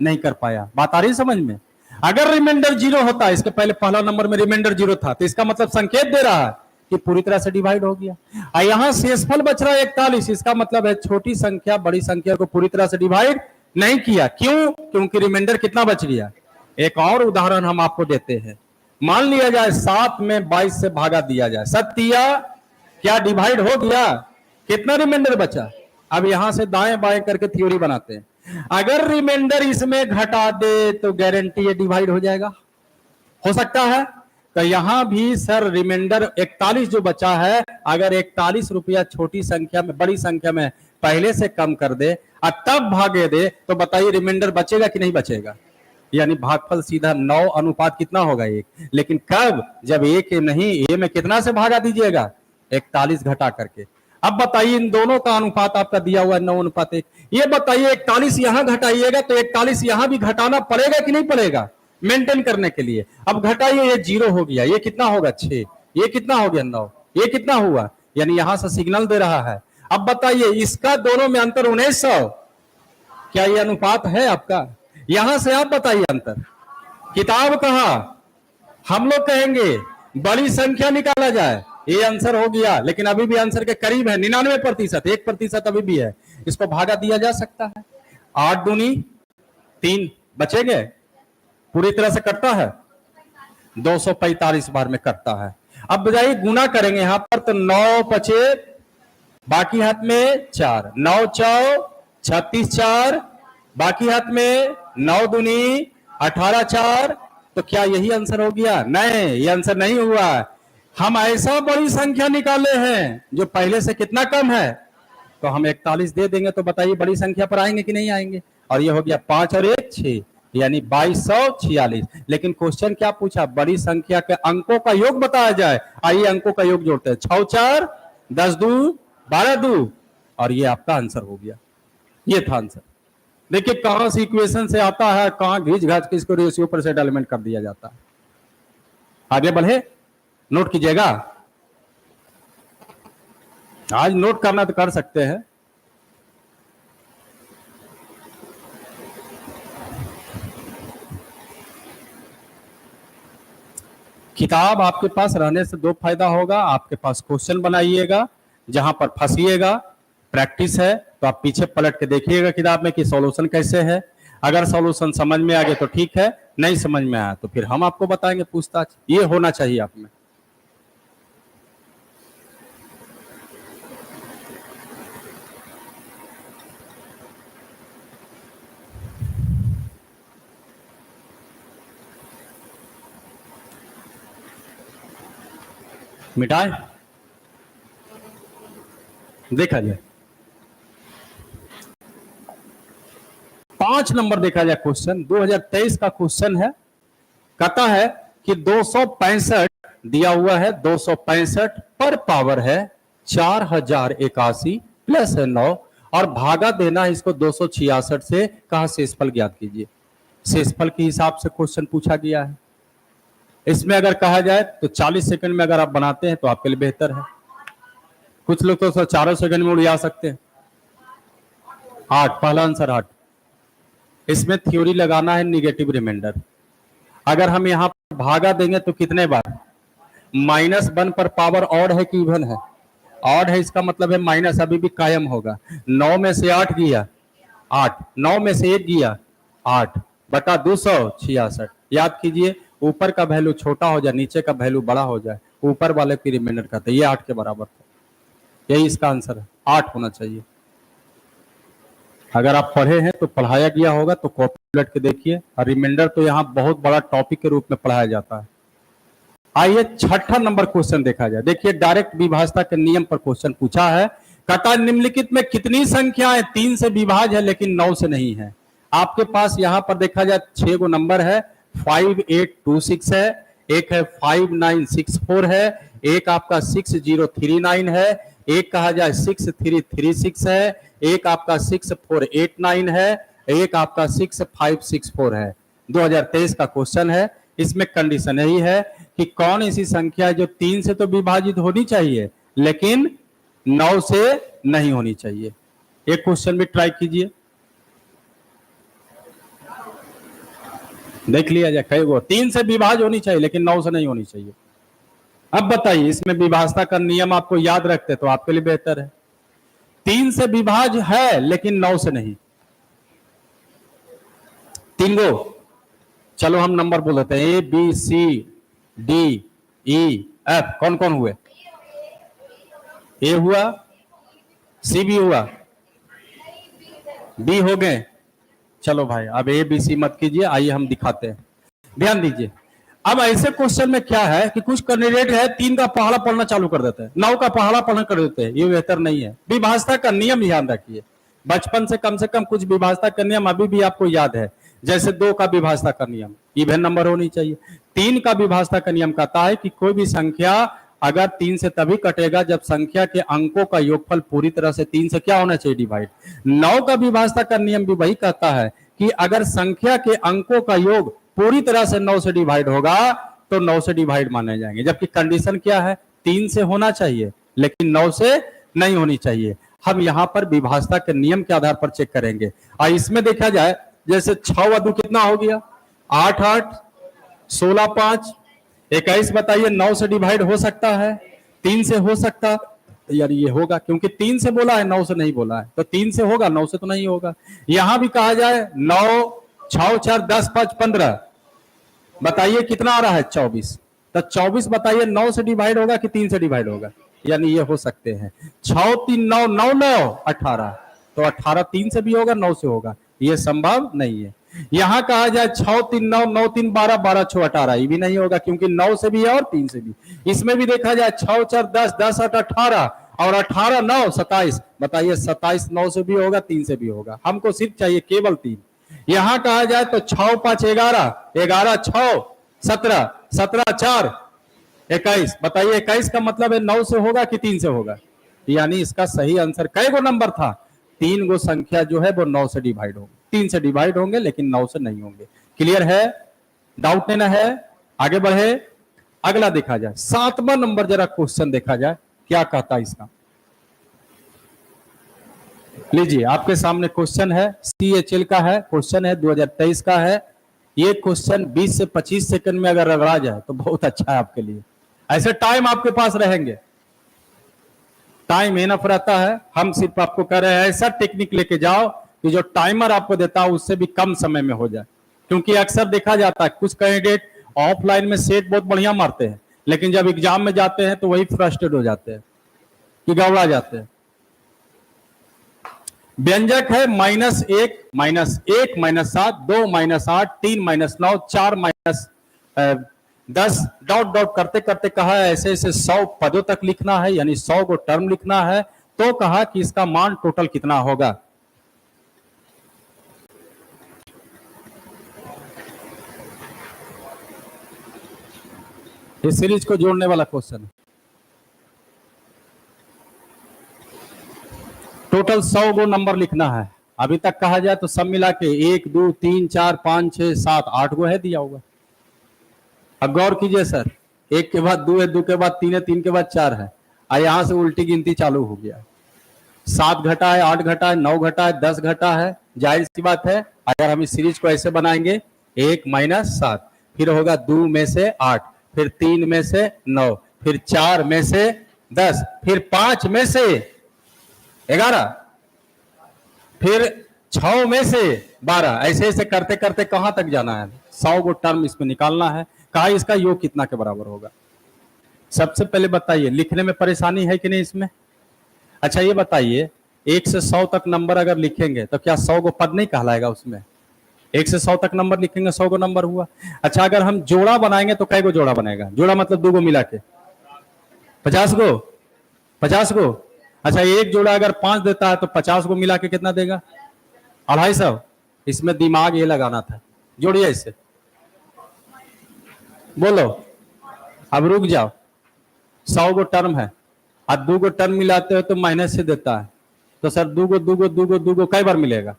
नहीं कर पाया। बात आ रही समझ में। अगर रिमाइंडर 0 होता, इसके पहले पहला नंबर में रिमाइंडर 0 था, तो इसका मतलब संकेत दे रहा है कि पूरी तरह से डिवाइड हो गया। और यहां शेषफल बच रहा है 41, इसका मतलब है छोटी संख्या बड़ी संख्या को पूरी तरह से डिवाइड नहीं किया। क्यों, क्योंकि रिमाइंडर कितना बच गया। एक और उदाहरण हम आपको देते हैं। मान लिया जाए 7 में 22 से भागा दिया जाए, सत्या क्या डिवाइड हो गया, कितना रिमाइंडर बचा। अब यहां से दाएं बाएं करके थ्योरी बनाते हैं। अगर रिमाइंडर इसमें घटा दे तो गारंटी ये डिवाइड हो जाएगा, हो सकता है। तो यहां भी सर रिमाइंडर 41 जो बचा है, अगर 41 रुपया छोटी संख्या में बड़ी संख्या में पहले से कम कर दे और तब भागे दे, तो बताइए रिमाइंडर बचेगा कि नहीं बचेगा। यानी भागफल सीधा 9 अनुपात कितना होगा 1। लेकिन कब, जब 1 नहीं, ए में कितना से भागा दीजिएगा 41 घटा करके। अब बताइए इन दोनों का अनुपात आपका दिया हुआ है 9:1। ये बताइए 41 यहां घटाइएगा तो 41 यहां भी घटाना पड़ेगा कि नहीं पड़ेगा मेंटेन करने के लिए। अब घटाइए, ये 0 हो गया, ये कितना होगा 6, ये कितना हो गया 9, ये कितना हुआ, यानी यहां से सिग्नल दे रहा है। अब बताइए इसका दोनों में अंतर 1900, क्या ये अनुपात है आपका। यहां से आप बताइए अंतर, किताब कहा, हम लोग कहेंगे बड़ी संख्या निकाला जाए, ये आंसर हो गया, लेकिन अभी भी आंसर के करीब है 99%, 1% अभी भी है। इसको भागा दिया जा सकता है, 8 दूनी 3 बचेंगे, पूरी तरह से कटता है 245 बार में कटता है। अब बजाय गुना करेंगे यहां पर, तो 9 बचे, बाकी हाथ में 4, 9 4 36 4, बाकी हाथ में 9 दूनी 18 4। तो क्या यही आंसर हो गया, नहीं, ये आंसर नहीं हुआ। हम ऐसा बड़ी संख्या निकाले हैं जो पहले से कितना कम है, तो हम 41 दे देंगे, तो बताइए बड़ी संख्या पर आएंगे कि नहीं आएंगे। और ये हो गया 5 और 1 6, यानी 2246। लेकिन क्वेश्चन क्या पूछा, बड़ी संख्या के अंकों का योग बताया जाए। आइए अंकों का योग जोड़ते हैं, 6 4 10 2 12 2, और ये आपका आंसर हो गया। ये था आंसर। देखिए कहां से इक्वेशन से आता है, कहां घिस घास के इसको रेशियो पर सेटलमेंट कर दिया जाता है। आगे बढ़े, नोट कीजिएगा, आज नोट करना तो कर सकते हैं। किताब आपके पास रहने से दो फायदा होगा, आपके पास क्वेश्चन बनाइएगा, जहां पर फंसिएगा प्रैक्टिस है तो आप पीछे पलट के देखिएगा किताब में कि सॉल्यूशन कैसे है। अगर सॉल्यूशन समझ में आ गए तो ठीक है, नहीं समझ में आया तो फिर हम आपको बताएंगे पूछताछ। ये होना चाहिए आप में। मिटाए, देखा जाए 5 नंबर देखा जाए क्वेश्चन, 2023 का क्वेश्चन है। कहता है कि 265 दिया हुआ है, 265 पर पावर है 4081 प्लस है 9, और भागा देना है इसको 266 से। कहा शेषफल ज्ञात कीजिए। शेषफल के हिसाब से क्वेश्चन पूछा गया है। इसमें अगर कहा जाए तो 40 सेकंड में अगर आप बनाते हैं तो आपके लिए बेहतर है। कुछ लोग तो 4 सेकंड में उड़ा सकते हैं। 8, पहला आंसर 8। इसमें थ्योरी लगाना है निगेटिव रिमाइंडर। अगर हम यहां पर भागा देंगे तो कितने बार, -1 पर पावर ऑड है कि इवन है, ऑड है, इसका मतलब है माइनस अभी भी कायम होगा। 9 में से 8 गया 8, 9 में से 1 गया 8 बटा 266। याद कीजिए, ऊपर का वैल्यू छोटा हो जाए, नीचे का वैल्यू बड़ा हो जाए, ऊपर वाले की रिमाइंडर कहते हैं। ये 8 के बराबर था, यही इसका आंसर है, 8 होना चाहिए। अगर आप पढ़े हैं तो पढ़ाया गया होगा तो कॉपी उलट के देखिए। और रिमाइंडर तो यहाँ बहुत बड़ा टॉपिक के रूप में पढ़ाया जाता है। आइए 6ठा नंबर क्वेश्चन देखा जाए। देखिए डायरेक्ट विभाजता के नियम पर क्वेश्चन पूछा है। कहता निम्नलिखित में कितनी संख्याएं 3 से विभाज्य है लेकिन 9 से नहीं है। आपके पास यहाँ पर देखा जाए 6 गो नंबर है, 5826 है, एक है 5964 है, एक आपका 6039 है, एक कहा जाए 6336 है, एक आपका 6489 है, एक आपका 6564 है। 2023 का क्वेश्चन है। इसमें कंडीशन यही है कि कौन ऐसी संख्या है जो 3 से तो विभाजित होनी चाहिए लेकिन 9 से नहीं होनी चाहिए। एक क्वेश्चन भी ट्राई कीजिए, देख लिया जाए कई गो 3 से विभाज्य होनी चाहिए लेकिन 9 से नहीं होनी चाहिए। अब बताइए, इसमें विभाजता का नियम आपको याद रखते तो आपके लिए बेहतर है। 3 से विभाज्य है लेकिन 9 से नहीं। 3 गो, चलो हम नंबर बोल देते हैं, ABCDEF। कौन कौन हुए? ए हुआ, सी भी हुआ, बी हो गए। चलो भाई अब ABC मत कीजिए, आइए हम दिखाते हैं, ध्यान दीजिए। अब ऐसे क्वेश्चन में क्या है कि कुछ कैंडिडेट है 3 का पहाड़ा पढ़ना चालू कर देते हैं, 9 का पहाड़ा पढ़ना कर देते हैं। ये बेहतर नहीं है। विभाजता का नियम ध्यान रखिए, बचपन से कम कुछ विभाजता का नियम अभी भी आपको याद है। जैसे 2 का विभाजता का नियम, इवन नंबर होनी चाहिए। 3 का विभाजता का नियम कहता है कि कोई भी संख्या अगर 3 से तभी कटेगा जब संख्या के अंकों का योगफल पूरी तरह से 3 से क्या होना चाहिए, डिवाइड। 9 का विभाजता का नियम भी वही कहता है कि अगर संख्या के अंकों का योग पूरी तरह से 9 से डिवाइड होगा तो 9 से डिवाइड माने जाएंगे। जबकि कंडीशन क्या है, 3 से होना चाहिए लेकिन 9 से नहीं होनी चाहिए। हम यहां पर विभाजता के नियम के आधार पर चेक करेंगे। और इसमें देखा जाए जैसे 6 व 2 कितना हो गया, 8 8 16 5 21। बताइए 9 से डिवाइड हो सकता है, 3 से हो सकता यार, ये होगा क्योंकि 3 से बोला है 9 से नहीं बोला है, तो 3 से होगा, 9 से तो नहीं होगा। यहां भी कहा जाए 9 6 4 10 5 15, बताइए कितना आ रहा है, 24। तो 24 बताइए 9 से डिवाइड होगा कि 3 से डिवाइड होगा, यानी ये हो सकते हैं 6 3 9 9 9 18, तो 18 3 से भी होगा 9 से होगा, ये संभव नहीं है। यहां कहा जाए 6 3 9 9 3 12 12 6 18, ये भी नहीं होगा क्योंकि 9 से भी है और 3 से भी। इसमें भी देखा जाए 6 4 10 10 8 18 और 18 9 27, बताइए 27 9 से भी होगा 3 से भी होगा। हमको सिर्फ चाहिए केवल 3, यहां कहा जाए तो 6 5 11, 11 6 17, 17 4 21। बताइए 21 का मतलब है 9 से होगा कि 3 से होगा? यानी इसका सही आंसर कै गो नंबर था? 3 गो संख्या जो है वो 9 से डिवाइड होंगे, 3 से डिवाइड होंगे लेकिन 9 से नहीं होंगे। क्लियर है? डाउट लेना है? आगे बढ़े, अगला देखा जाए 7वां नंबर, जरा क्वेश्चन देखा जाए क्या कहता है इसका। लीजिए आपके सामने क्वेश्चन है, CHL का है, क्वेश्चन है 2023 का है। ये क्वेश्चन 20 से 25 सेकंड में अगर रगड़ा जाए तो बहुत अच्छा है आपके लिए। ऐसे टाइम आपके पास रहेंगे, टाइम इनफ रहता है। हम सिर्फ आपको कह रहे हैं ऐसा टेक्निक लेके जाओ कि जो टाइमर आपको देता है उससे भी कम समय में हो जाए। क्योंकि अक्सर देखा जाता है कुछ कैंडिडेट ऑफलाइन में सेट बहुत बढ़िया मारते हैं, लेकिन जब एग्जाम में जाते हैं तो वही फ्रस्ट्रेट हो जाते हैं कि गड़बड़ा जाते हैं। व्यंजक है -1 -1 -7 2 -8 3 -9 4 -10 डॉट डॉट करते करते कहा है ऐसे ऐसे 100 पदों तक लिखना है, यानी 100 को टर्म लिखना है। तो कहा कि इसका मान टोटल कितना होगा। इस सीरीज को जोड़ने वाला क्वेश्चन है। टोटल 100 गो नंबर लिखना है। अभी तक कहा जाए तो सब मिला के 1 2 3 4 5 6 7 8 गो है दिया होगा। अब गौर कीजिए सर, 1 के बाद 2 है, 2 के बाद 3 है, 3 के बाद 4 है, और यहां से उल्टी गिनती चालू हो गया। 7 घटा है, 8 घटा है, 9 घटा है, 10 घटा है। जाहिर सी बात है अगर हम इस सीरीज को ऐसे बनाएंगे 1 - 7, फिर होगा 2 में से 8, फिर 3 में से 9, फिर 4 में से 10, फिर 5 में से 11, फिर 6 में से 12। ऐसे ऐसे करते करते कहां तक जाना है? 100 गो टर्म इसमें निकालना है। कहा इसका योग कितना के बराबर होगा। सबसे पहले बताइए लिखने में परेशानी है कि नहीं इसमें? अच्छा ये बताइए 1 से 100 तक नंबर अगर लिखेंगे तो क्या 100 गो पद नहीं कहलाएगा उसमें? 1 से 100 तक नंबर लिखेंगे 100 गो नंबर हुआ। अच्छा अगर हम जोड़ा बनाएंगे तो कै गो जोड़ा बनेगा? जोड़ा मतलब 2 गो मिला के 50 गो, 50 गो। अच्छा एक जोड़ा अगर 5 देता है तो 50 गो मिला के कितना देगा? 250। इसमें दिमाग ये लगाना था। जोड़िए इसे, बोलो। अब रुक जाओ, 100 गो टर्म है, अब 2 गो टर्म मिलाते हो तो माइनस से देता है, तो सर 2 गो 2 गो 2 गो 2 गो कई बार मिलेगा?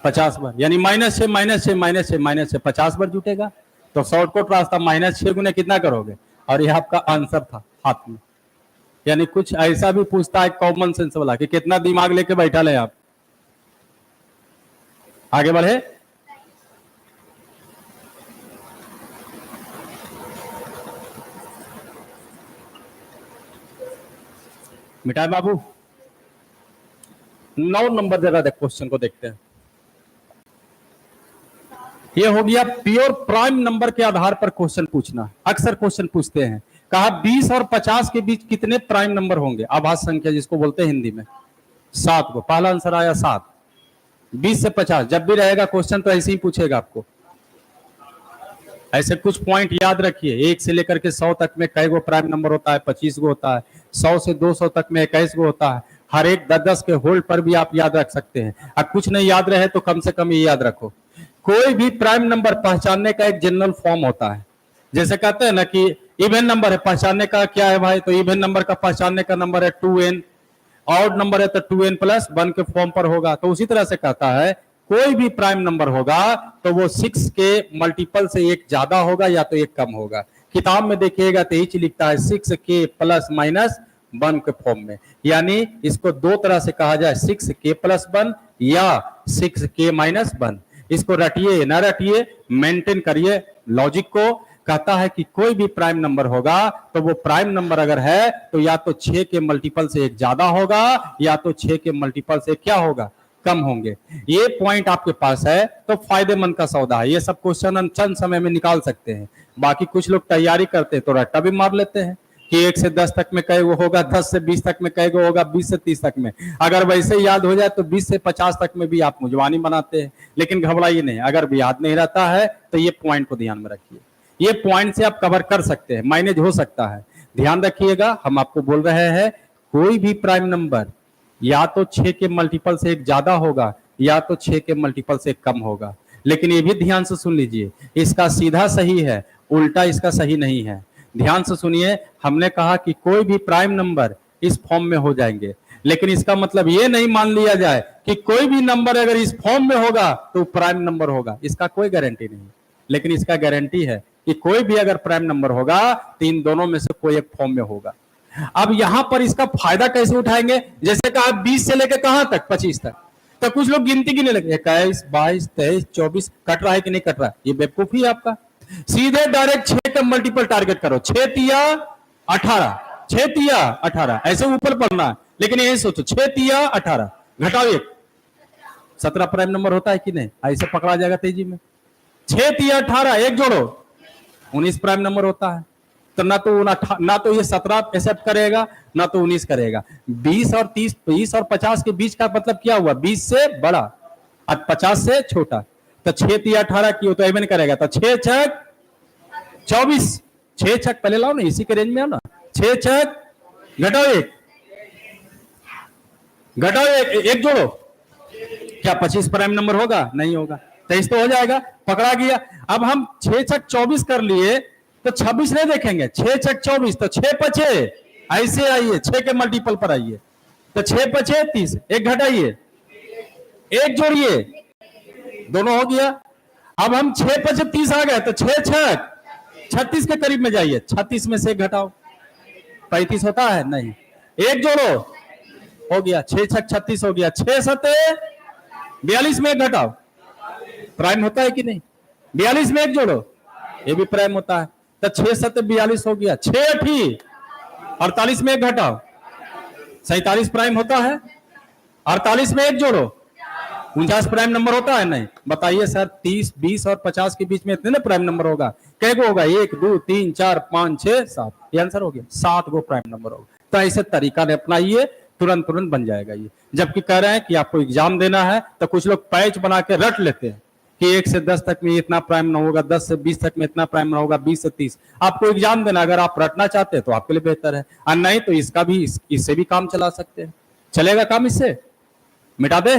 50 बार, यानी -6 -6 -6 -6 50 बार जुटेगा। तो शॉर्टकट रास्ता -6 गुने कितना करोगे? और यह आपका आंसर था हाथ में। यानी कुछ ऐसा भी पूछता है कॉमन सेंस वाला कि कितना दिमाग लेके बैठा ले आप। आगे बढ़े, मिटाए बाबू। 9 नंबर जरा क्वेश्चन को देखते हैं। ये हो गया प्योर प्राइम नंबर के आधार पर क्वेश्चन पूछना। अक्सर क्वेश्चन पूछते हैं, कहा 20 और 50 के बीच कितने प्राइम नंबर होंगे? आभास संख्या जिसको बोलते हैं हिंदी में। 7 को। पहला आंसर आया 7। 20 से 50 जब भी रहेगा क्वेश्चन तो ऐसे ही पूछेगा आपको। ऐसे कुछ पॉइंट याद रखिए। 1 से लेकर के 100 तक में कई गो प्राइम नंबर होता है? 25 गो होता है। 100 से 200 तक में 21 गो होता है। हर एक 10-10 के होल्ड पर भी आप याद रख सकते हैं। अब कुछ नहीं याद रहे तो कम से कम ये याद रखो, कोई भी प्राइम नंबर पहचानने का एक जनरल फॉर्म होता है। जैसे कहते हैं ना कि इवन नंबर है, पहचानने का क्या है भाई? तो इवन नंबर का पहचानने का नंबर है 2n, ऑड नंबर है तो 2n+1 के फॉर्म पर होगा। तो उसी तरह से कहता है कोई भी प्राइम नंबर होगा तो वो 6 के मल्टीपल से एक ज्यादा होगा या तो एक कम होगा। किताब में देखिएगा तो यही लिखता है 6k+-1 के फॉर्म में। यानी इसको दो तरह से कहा जाए, 6k+1 या 6k-1। इसको रटिए ना रटिए, मेंटेन करिए लॉजिक को। कहता है कि कोई भी प्राइम नंबर होगा तो वो प्राइम नंबर अगर है तो या तो 6 के मल्टीपल से एक ज्यादा होगा या तो 6 के मल्टीपल से क्या होगा? कम होंगे। ये पॉइंट आपके पास है तो फायदेमंद का सौदा है। ये सब क्वेश्चन हम चंद समय में निकाल सकते हैं। बाकी कुछ लोग तैयारी करते हैं तो रट्टा भी मार लेते हैं कि 1 से 10 तक में कै गो होगा, 10 से 20 तक में कै गो होगा, 20 से 30 तक में। अगर वैसे याद हो जाए तो 20 से 50 तक में भी आप मुजवानी बनाते हैं। लेकिन घबराइए नहीं, अगर भी याद नहीं रहता है तो ये पॉइंट को ध्यान में रखिए। ये पॉइंट से आप कवर कर सकते हैं, मैनेज हो सकता है। ध्यान रखिएगा, हम आपको बोल रहे हैं कोई भी प्राइम नंबर या तो 6 के मल्टीपल से एक ज्यादा होगा या तो 6 के मल्टीपल से कम होगा। लेकिन ये भी ध्यान से सुन लीजिए, इसका सीधा सही है, उल्टा इसका सही नहीं है। ध्यान से सुनिए, हमने कहा कि कोई भी प्राइम नंबर इस फॉर्म में हो जाएंगे, लेकिन इसका मतलब ये नहीं मान लिया जाए कि कोई भी नंबर अगर इस फॉर्म में होगा तो प्राइम नंबर होगा, इसका कोई गारंटी नहीं। लेकिन इसका गारंटी है कि कोई भी अगर प्राइम नंबर होगा तो इन दोनों में से कोई एक फॉर्म में होगा। अब यहां पर इसका फायदा कैसे उठाएंगे? जैसे कहा 20 से लेकर कहां तक? 25 तक। तो कुछ लोग गिनती गिनने लगे, 21, 22, 23, 24, कट रहा है कि नहीं कट रहा है? ये बेवकूफी है आपका। सीधे डायरेक्ट 6 का मल्टीपल टारगेट करो, 6 तिया 18, 6 तिया 18, ऐसे ऊपर पढ़ना है। लेकिन यही सोचो 6 तिया 18, घटाओ 1, 17 प्राइम नंबर होता है कि नहीं? ऐसे पकड़ा जाएगा तेजी में। 6 तिया 18, एक जोड़ो, 19 प्राइम नंबर होता है। तो ना तो ये 17 एक्सेप्ट करेगा, ना तो 19 करेगा। 20 और 30, 20 और 50 के बीच का मतलब क्या हुआ? 20 से बड़ा और 50 से छोटा। तो 6 तिया 18 की हो तो एवन करेगा। तो 6 छक 24, 6 छक पहले लाओ ना, इसी के रेंज में आओ ना। 6 छक घटाओ 1, घटाओ 1, एक जोड़ो, क्या 25 प्राइम नंबर होगा? नहीं होगा। 23 तो हो जाएगा, पकड़ा गया। अब हम 6 छक 24 कर लिए तो 26 नहीं देखेंगे, 6 छक 24, तो 6 पचे ऐसे आइए, 6 के मल्टीपल पर आइए। तो 6 पचे 30, एक घटाइए, एक जोड़िए, दोनों हो गया। अब हम 6 पचे 30 आ गए, तो 6 छक 36 के करीब में जाइए, 36 में से एक घटाओ, 35 होता है? नहीं, एक जोड़ो, हो गया 6 छक 36 हो गया। 6 सते 42 में एक घटाओ, प्राइम होता है कि नहीं? 42 में एक जोड़ो, ये भी प्राइम होता है। तो 6 सते 42 हो गया। 6 अठी 48 में एक घटाओ, 47 प्राइम होता है। 48 में एक जोड़ो, 49 प्राइम नंबर होता है? नहीं। बताइए सर, 30, 20 और 50 के बीच में इतने ना प्राइम नंबर होगा? कै गो होगा? 1, 2, 3, 4, 5, 6, 7, ये आंसर हो गया। 7 गो प्राइम नंबर होगा। तो ऐसे तरीका ने अपनाइए, तुरंत बन जाएगा ये। जबकि कह रहे हैं कि आपको एग्जाम देना है तो कुछ लोग पैच बना के रट लेते हैं कि 1 से 10 तक में इतना प्राइम न होगा, 10 से 20 तक में इतना प्राइम न होगा, 20 से 30। आपको एग्जाम देना, अगर आप रटना चाहते हैं तो आपके लिए बेहतर है, और नहीं तो इसका भी इससे भी काम चला सकते हैं। चलेगा काम इससे? मिटा दे।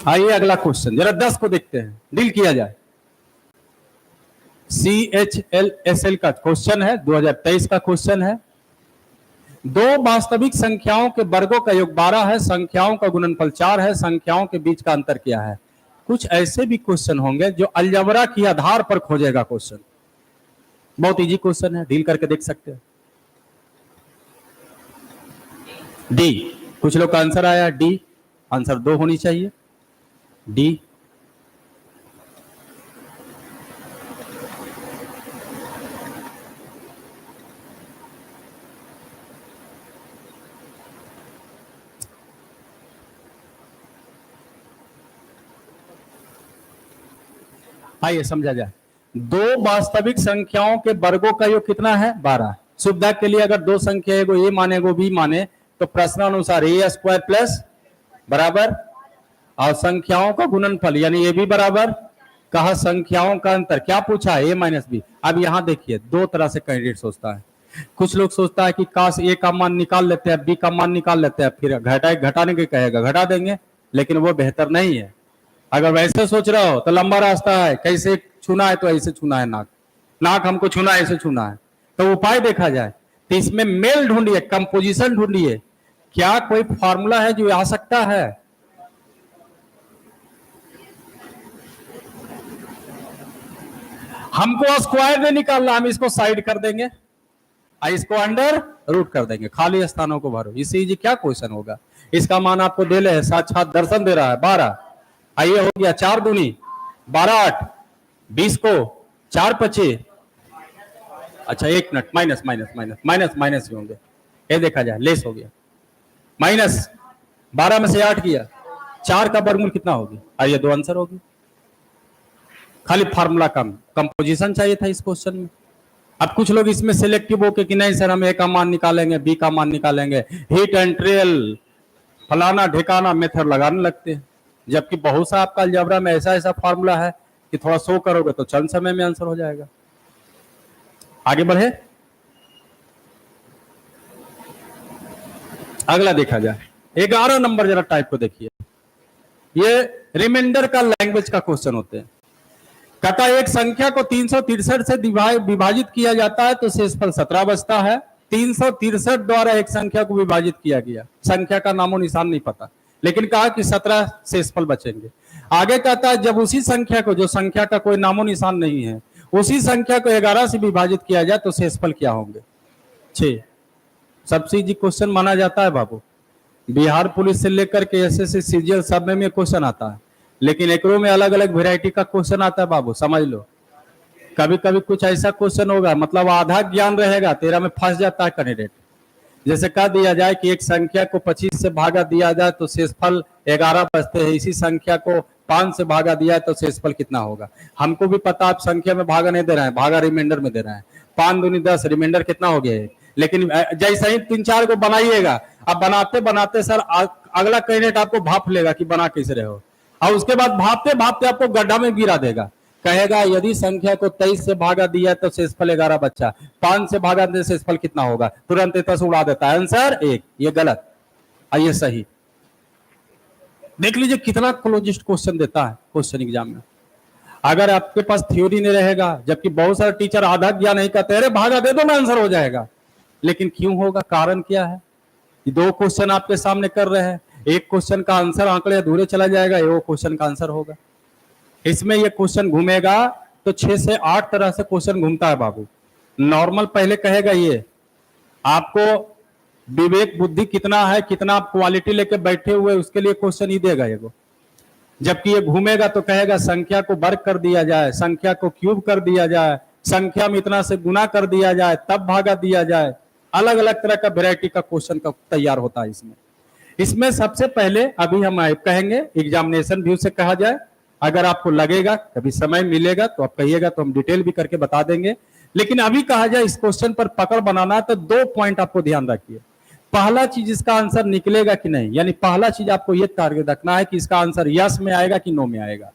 आइए अगला क्वेश्चन, जरा 10 को देखते हैं, डील किया जाए। CHLSL का क्वेश्चन है, 2023 का क्वेश्चन है। दो वास्तविक संख्याओं के वर्गों का योग 12 है, संख्याओं का गुणनफल 4 है, संख्याओं के बीच का अंतर क्या है? कुछ ऐसे भी क्वेश्चन होंगे जो अलजबरा के आधार पर खोजेगा क्वेश्चन। बहुत इजी क्वेश्चन है, डील करके देख सकते हैं। डी, कुछ लोग का आंसर आया डी, आंसर 2 होनी चाहिए, डी। आइए समझा जाए। दो वास्तविक संख्याओं के वर्गों का योग कितना है? 12। सुविधा के लिए अगर दो संख्या एगो ए माने एगो बी माने तो प्रश्नानुसार ए स्क्वायर प्लस बराबर, और संख्याओं का गुणनफल यानी ए बी बराबर, कहा संख्याओं का अंतर क्या पूछा है? ए माइनस बी। अब यहां देखिए, दो तरह से कैंडिडेट सोचता है। कुछ लोग सोचता है कि काश ए का मान निकाल लेते हैं, बी का मान निकाल लेते हैं, फिर घटाने के कहेगा, घटा देंगे, लेकिन वो बेहतर नहीं है। अगर वैसे सोच रहे हो तो लंबा रास्ता है, कैसे छूना है तो ऐसे छूना है, नाक हमको छूना है, ऐसे छूना है। तो उपाय देखा जाए तो इसमें मेल ढूंढिए, कंपोजिशन ढूंढिए, क्या कोई फॉर्मूला है जो आ सकता है? हमको स्क्वायर नहीं निकालना, हम इसको साइड कर देंगे, इसको अंडर रूट कर देंगे, खाली स्थानों को भरो। इससे जी क्या क्वेश्चन होगा? इसका मान आपको दे ले, साक्षात दर्शन दे रहा है 12। आइए हो गया 4 दूनी 12, 8, 20 को 4 पचे, अच्छा 1 minute, minus minus minus minus minus ही होंगे, ये देखा जाए, लेस हो गया, माइनस 12 में से 8 किया, 4 का वर्गमूल कितना होगी? आइए 2 आंसर होगी। खाली फार्मूला कम, कंपोजिशन चाहिए था इस क्वेश्चन में। अब कुछ लोग इसमें सिलेक्टिव होके कि नहीं सर हम ए का मान निकालेंगे, बी का मान निकालेंगे, हिट एंड ट्रेल फलाना ढिकाना मेथड लगाने लगते हैं, जबकि बहुत सा आपका अलजेब्रा में ऐसा ऐसा फार्मूला है कि थोड़ा शो करोगे तो चंद समय में आंसर हो जाएगा। आगे बढ़े। अगला देखा जाए, 11 नंबर जरा टाइप को देखिए। ये रिमाइंडर का लैंग्वेज का क्वेश्चन होते हैं। कहता है एक संख्या को 363 से विभाजित किया जाता है तो शेषफल 17 बचता है। 363 द्वारा एक संख्या को विभाजित किया गया, संख्या का नामो निशान नहीं पता, लेकिन कहा कि 17 शेषफल बचेंगे। आगे कहता है जब उसी संख्या को, जो संख्या का कोई नामो निशान नहीं है, उसी संख्या को 11 से विभाजित किया जाए तो शेषफल क्या होंगे? 6। सबसे इजी क्वेश्चन माना जाता है बाबू। बिहार पुलिस से लेकर के एसएससी सीजीएल सब में क्वेश्चन आता है, लेकिन एकरो में अलग अलग वेराइटी का क्वेश्चन आता है बाबू, समझ लो। कभी कभी कुछ ऐसा क्वेश्चन होगा, मतलब आधा ज्ञान रहेगा, तेरा में फंस जाता है कैंडिडेट। जैसे कह दिया जाए कि एक संख्या को 25 से भागा दिया जाए तो शेषफल 11 बचते हैं, इसी संख्या को 5 से भागा दिया तो शेषफल कितना होगा? हमको भी पता, आप संख्या में भागा नहीं दे रहे हैं, भागा रिमाइंडर में दे रहे हैं। 5 दूनी 10, रिमाइंडर कितना हो गया है? लेकिन जैसे ही 3-4 को बनाइएगा, अब बनाते बनाते सर अगला कैंडिडेट आपको भाप लेगा कि बना कैसे रहे हो, और उसके बाद भापते भापते आपको गड्ढा में गिरा देगा। कहेगा यदि संख्या को 23 से भागा दिया तो शेषफल 11 बच्चा, 5 से भागा दिया शेषफल कितना होगा? तुरंत 10 उड़ा देता है। आंसर 1, ये गलत, आइए सही। देख लीजिए कितना क्लोजेस्ट क्वेश्चन देता है क्वेश्चन एग्जाम में। अगर आपके पास थ्योरी नहीं रहेगा, जबकि बहुत सारे टीचर आधा ज्ञान नहीं कहते, अरे भागा दे दो ना आंसर हो जाएगा, लेकिन क्यों होगा? कारण क्या है? 2 क्वेश्चन आपके सामने कर रहे हैं, एक क्वेश्चन का आंसर आंकड़े अधूरे चला जाएगा, वो क्वेश्चन का आंसर होगा। इसमें ये क्वेश्चन घूमेगा तो 6 से 8 तरह से क्वेश्चन घूमता है बाबू। नॉर्मल पहले कहेगा ये आपको विवेक बुद्धि कितना है, कितना आप क्वालिटी लेके बैठे हुए, उसके लिए क्वेश्चन ही देगा ये। जबकि ये घूमेगा तो कहेगा संख्या को वर्ग कर दिया जाए, संख्या को क्यूब कर दिया जाए, संख्या में इतना से गुना कर दिया जाए, तब भागा दिया जाए। अलग अलग तरह का वैरायटी का क्वेश्चन का तैयार होता है इसमें सबसे पहले अभी हम कहेंगे एग्जामिनेशन व्यू से कहा जाए। अगर आपको लगेगा कभी समय मिलेगा तो आप कहिएगा, तो हम डिटेल भी करके बता देंगे। लेकिन अभी कहा जाए इस क्वेश्चन पर पकड़ बनाना है तो 2 पॉइंट आपको ध्यान रखिए। पहला चीज, इसका आंसर निकलेगा कि नहीं, यानी पहला चीज आपको यह टारगेट रखना है कि इसका आंसर यस में आएगा कि नो में आएगा।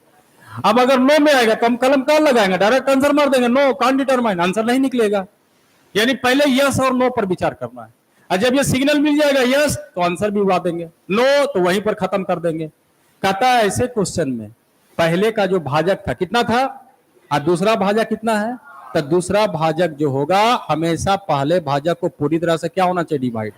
अब अगर नो में आएगा तो हम कलम कहां लगाएंगे, डायरेक्ट आंसर मार देंगे, नो कांट डिटरमाइन, आंसर नहीं निकलेगा। यानी पहले यस और नो पर विचार करना है, और जब ये सिग्नल मिल जाएगा यस तो आंसर भी उड़ा देंगे, नो तो वहीं पर खत्म कर देंगे। कहता है ऐसे क्वेश्चन में पहले का जो भाजक था कितना था और दूसरा भाजक कितना है, तो दूसरा भाजक जो होगा हमेशा पहले भाजक को पूरी तरह से क्या होना चाहिए, डिवाइड,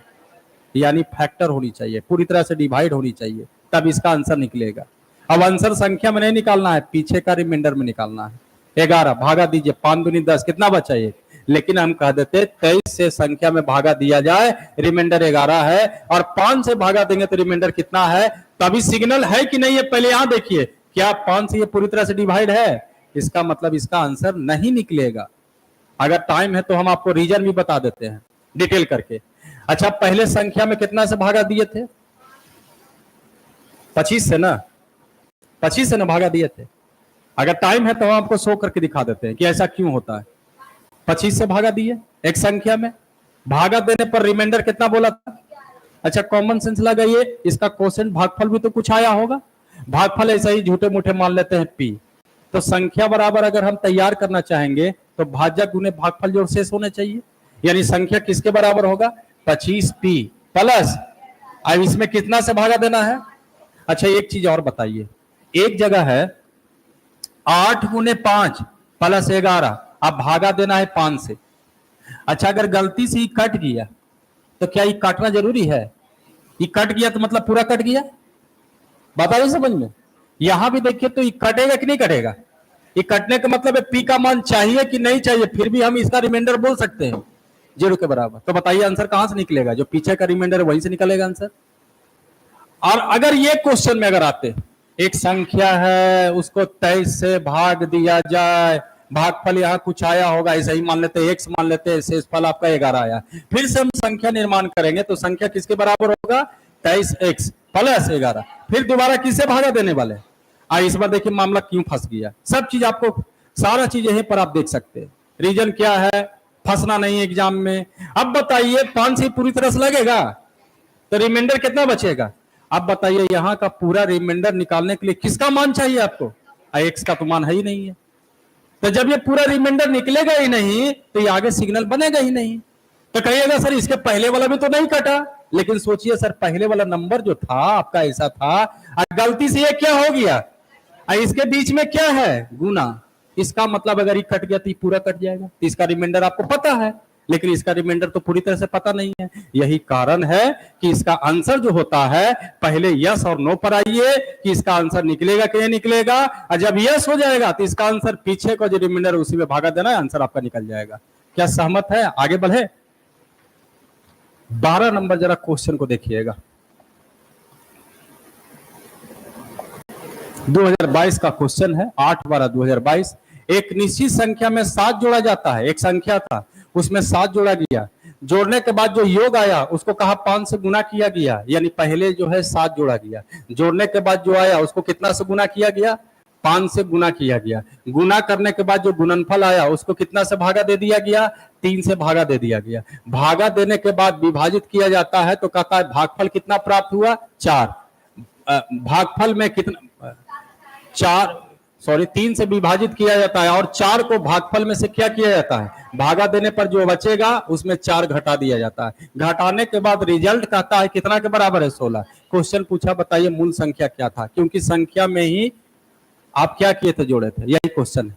यानी फैक्टर होनी चाहिए, पूरी तरह से डिवाइड होनी चाहिए, तब इसका आंसर निकलेगा। अब आंसर संख्या में नहीं निकालना है, पीछे का रिमाइंडर में निकालना है। 11 भागा दीजिए, 5 दूनी 10, कितना बचा ये? लेकिन हम कह देते 23 से संख्या में भागा दिया जाए, रिमाइंडर 11 है, और 5 से भागा देंगे तो रिमाइंडर कितना है। तभी सिग्नल है कि नहीं, ये पहले यहां देखिए, क्या 5 से ये पूरी तरह से डिवाइड है? इसका मतलब इसका आंसर नहीं निकलेगा। अगर टाइम है तो हम आपको रीजन भी बता देते हैं डिटेल करके। अच्छा, पहले संख्या में कितना से भागा दिए थे? 25 से ना, 25 से ना भागा दिए थे। अगर टाइम है तो हम आपको शो करके दिखा देते हैं कि ऐसा क्यों होता है। 25 से भागा दिए एक संख्या में, भागा देने पर रिमाइंडर कितना बोला था? अच्छा, कॉमन सेंस लगाइए, इसका कोसेंट भागफल भी तो कुछ आया होगा। भागफल ऐसा ही झूठे मूठे मान लेते हैं पी, तो संख्या बराबर अगर हम तैयार करना चाहेंगे तो भाजक गुने भागफल जोड़ शेष होने चाहिए, यानी संख्या किसके बराबर होगा? 25 पी प्लस, अब इसमें कितना से भागा देना है? अच्छा, एक चीज और बताइए, एक जगह है 8 गुने 5 प्लस 11, अब भागा देना है 5 से। अच्छा, अगर गलती से ही कट गया तो क्या ये काटना जरूरी है? ये कट गया तो मतलब पूरा कट गया, बताइए समझ में। यहां भी देखिए तो ये कटेगा कि नहीं कटेगा? ये कटने का मतलब है पी का मान चाहिए कि नहीं चाहिए, फिर भी हम इसका रिमाइंडर बोल सकते हैं 0 के बराबर। तो बताइए आंसर कहां से निकलेगा? जो पीछे का रिमाइंडर है वहीं से निकलेगा आंसर। और अगर ये क्वेश्चन में अगर आते, एक संख्या है उसको 23 से भाग दिया जाए, भागफल यहाँ कुछ आया होगा, ऐसा ही मान लेते, x मान लेते, शेषफल आपका 11 आया। फिर से हम संख्या निर्माण करेंगे तो संख्या किसके बराबर होगा? 23x plus 11। फिर दोबारा किससे भागा देने वाले? इस बार देखिए मामला क्यों फंस गया। सब चीज आपको, सारा चीज यहीं पर आप देख सकते हैं। रीजन क्या है, फंसना नहीं एग्जाम में। अब बताइए 5 से पूरी तरह से लगेगा तो रिमाइंडर कितना बचेगा? अब बताइए यहाँ का पूरा रिमाइंडर निकालने के लिए किसका मान चाहिए आपको? x का तो मान है ही नहीं है। तो जब ये पूरा रिमाइंडर निकलेगा ही नहीं तो ये आगे सिग्नल बनेगा ही नहीं। तो कहिएगा सर इसके पहले वाला भी तो नहीं कटा, लेकिन सोचिए सर, पहले वाला नंबर जो था आपका ऐसा था, गलती से ये क्या हो गया, इसके बीच में क्या है, गुना। इसका मतलब अगर ये कट गया तो ये पूरा कट जाएगा, तो इसका रिमाइंडर आपको पता है, लेकिन इसका रिमाइंडर तो पूरी तरह से पता नहीं है। यही कारण है कि इसका आंसर जो होता है, पहले यस और नो पर आइए कि इसका आंसर निकलेगा कि नहीं निकलेगा, और जब यस हो जाएगा तो इसका आंसर पीछे का जो रिमाइंडर उसी में भागा देना है, आंसर आपका निकल जाएगा। क्या सहमत है? आगे बढ़े। 12 नंबर जरा क्वेश्चन को देखिएगा। 2022 का क्वेश्चन है, 8/12/2022। एक निश्चित संख्या में 7 जोड़ा जाता है। एक संख्या था, उसमें 7 जोड़ा गया, जोड़ने के बाद जो योग आया उसको कहा 5 से गुना किया गया, यानी पहले जो है 7 जोड़ा गया, जोड़ने के बाद जो आया उसको कितना से गुना किया गया, 5 से गुना किया गया। गुना करने के बाद जो गुणनफल आया उसको कितना से भागा दे दिया गया, 3 से भागा दे दिया गया। भागा देने के बाद विभाजित किया जाता है तो कहता है भागफल कितना प्राप्त हुआ, 4। भागफल में कितना, 3 से विभाजित किया जाता है और 4 को भागफल में से क्या किया जाता है, भागा देने पर जो बचेगा उसमें 4 घटा दिया जाता है। घटाने के बाद रिजल्ट कहता है कितना के बराबर है, 16। क्वेश्चन पूछा बताइए मूल संख्या क्या था, क्योंकि संख्या में ही आप क्या किए थे, जोड़े थे, यही क्वेश्चन है।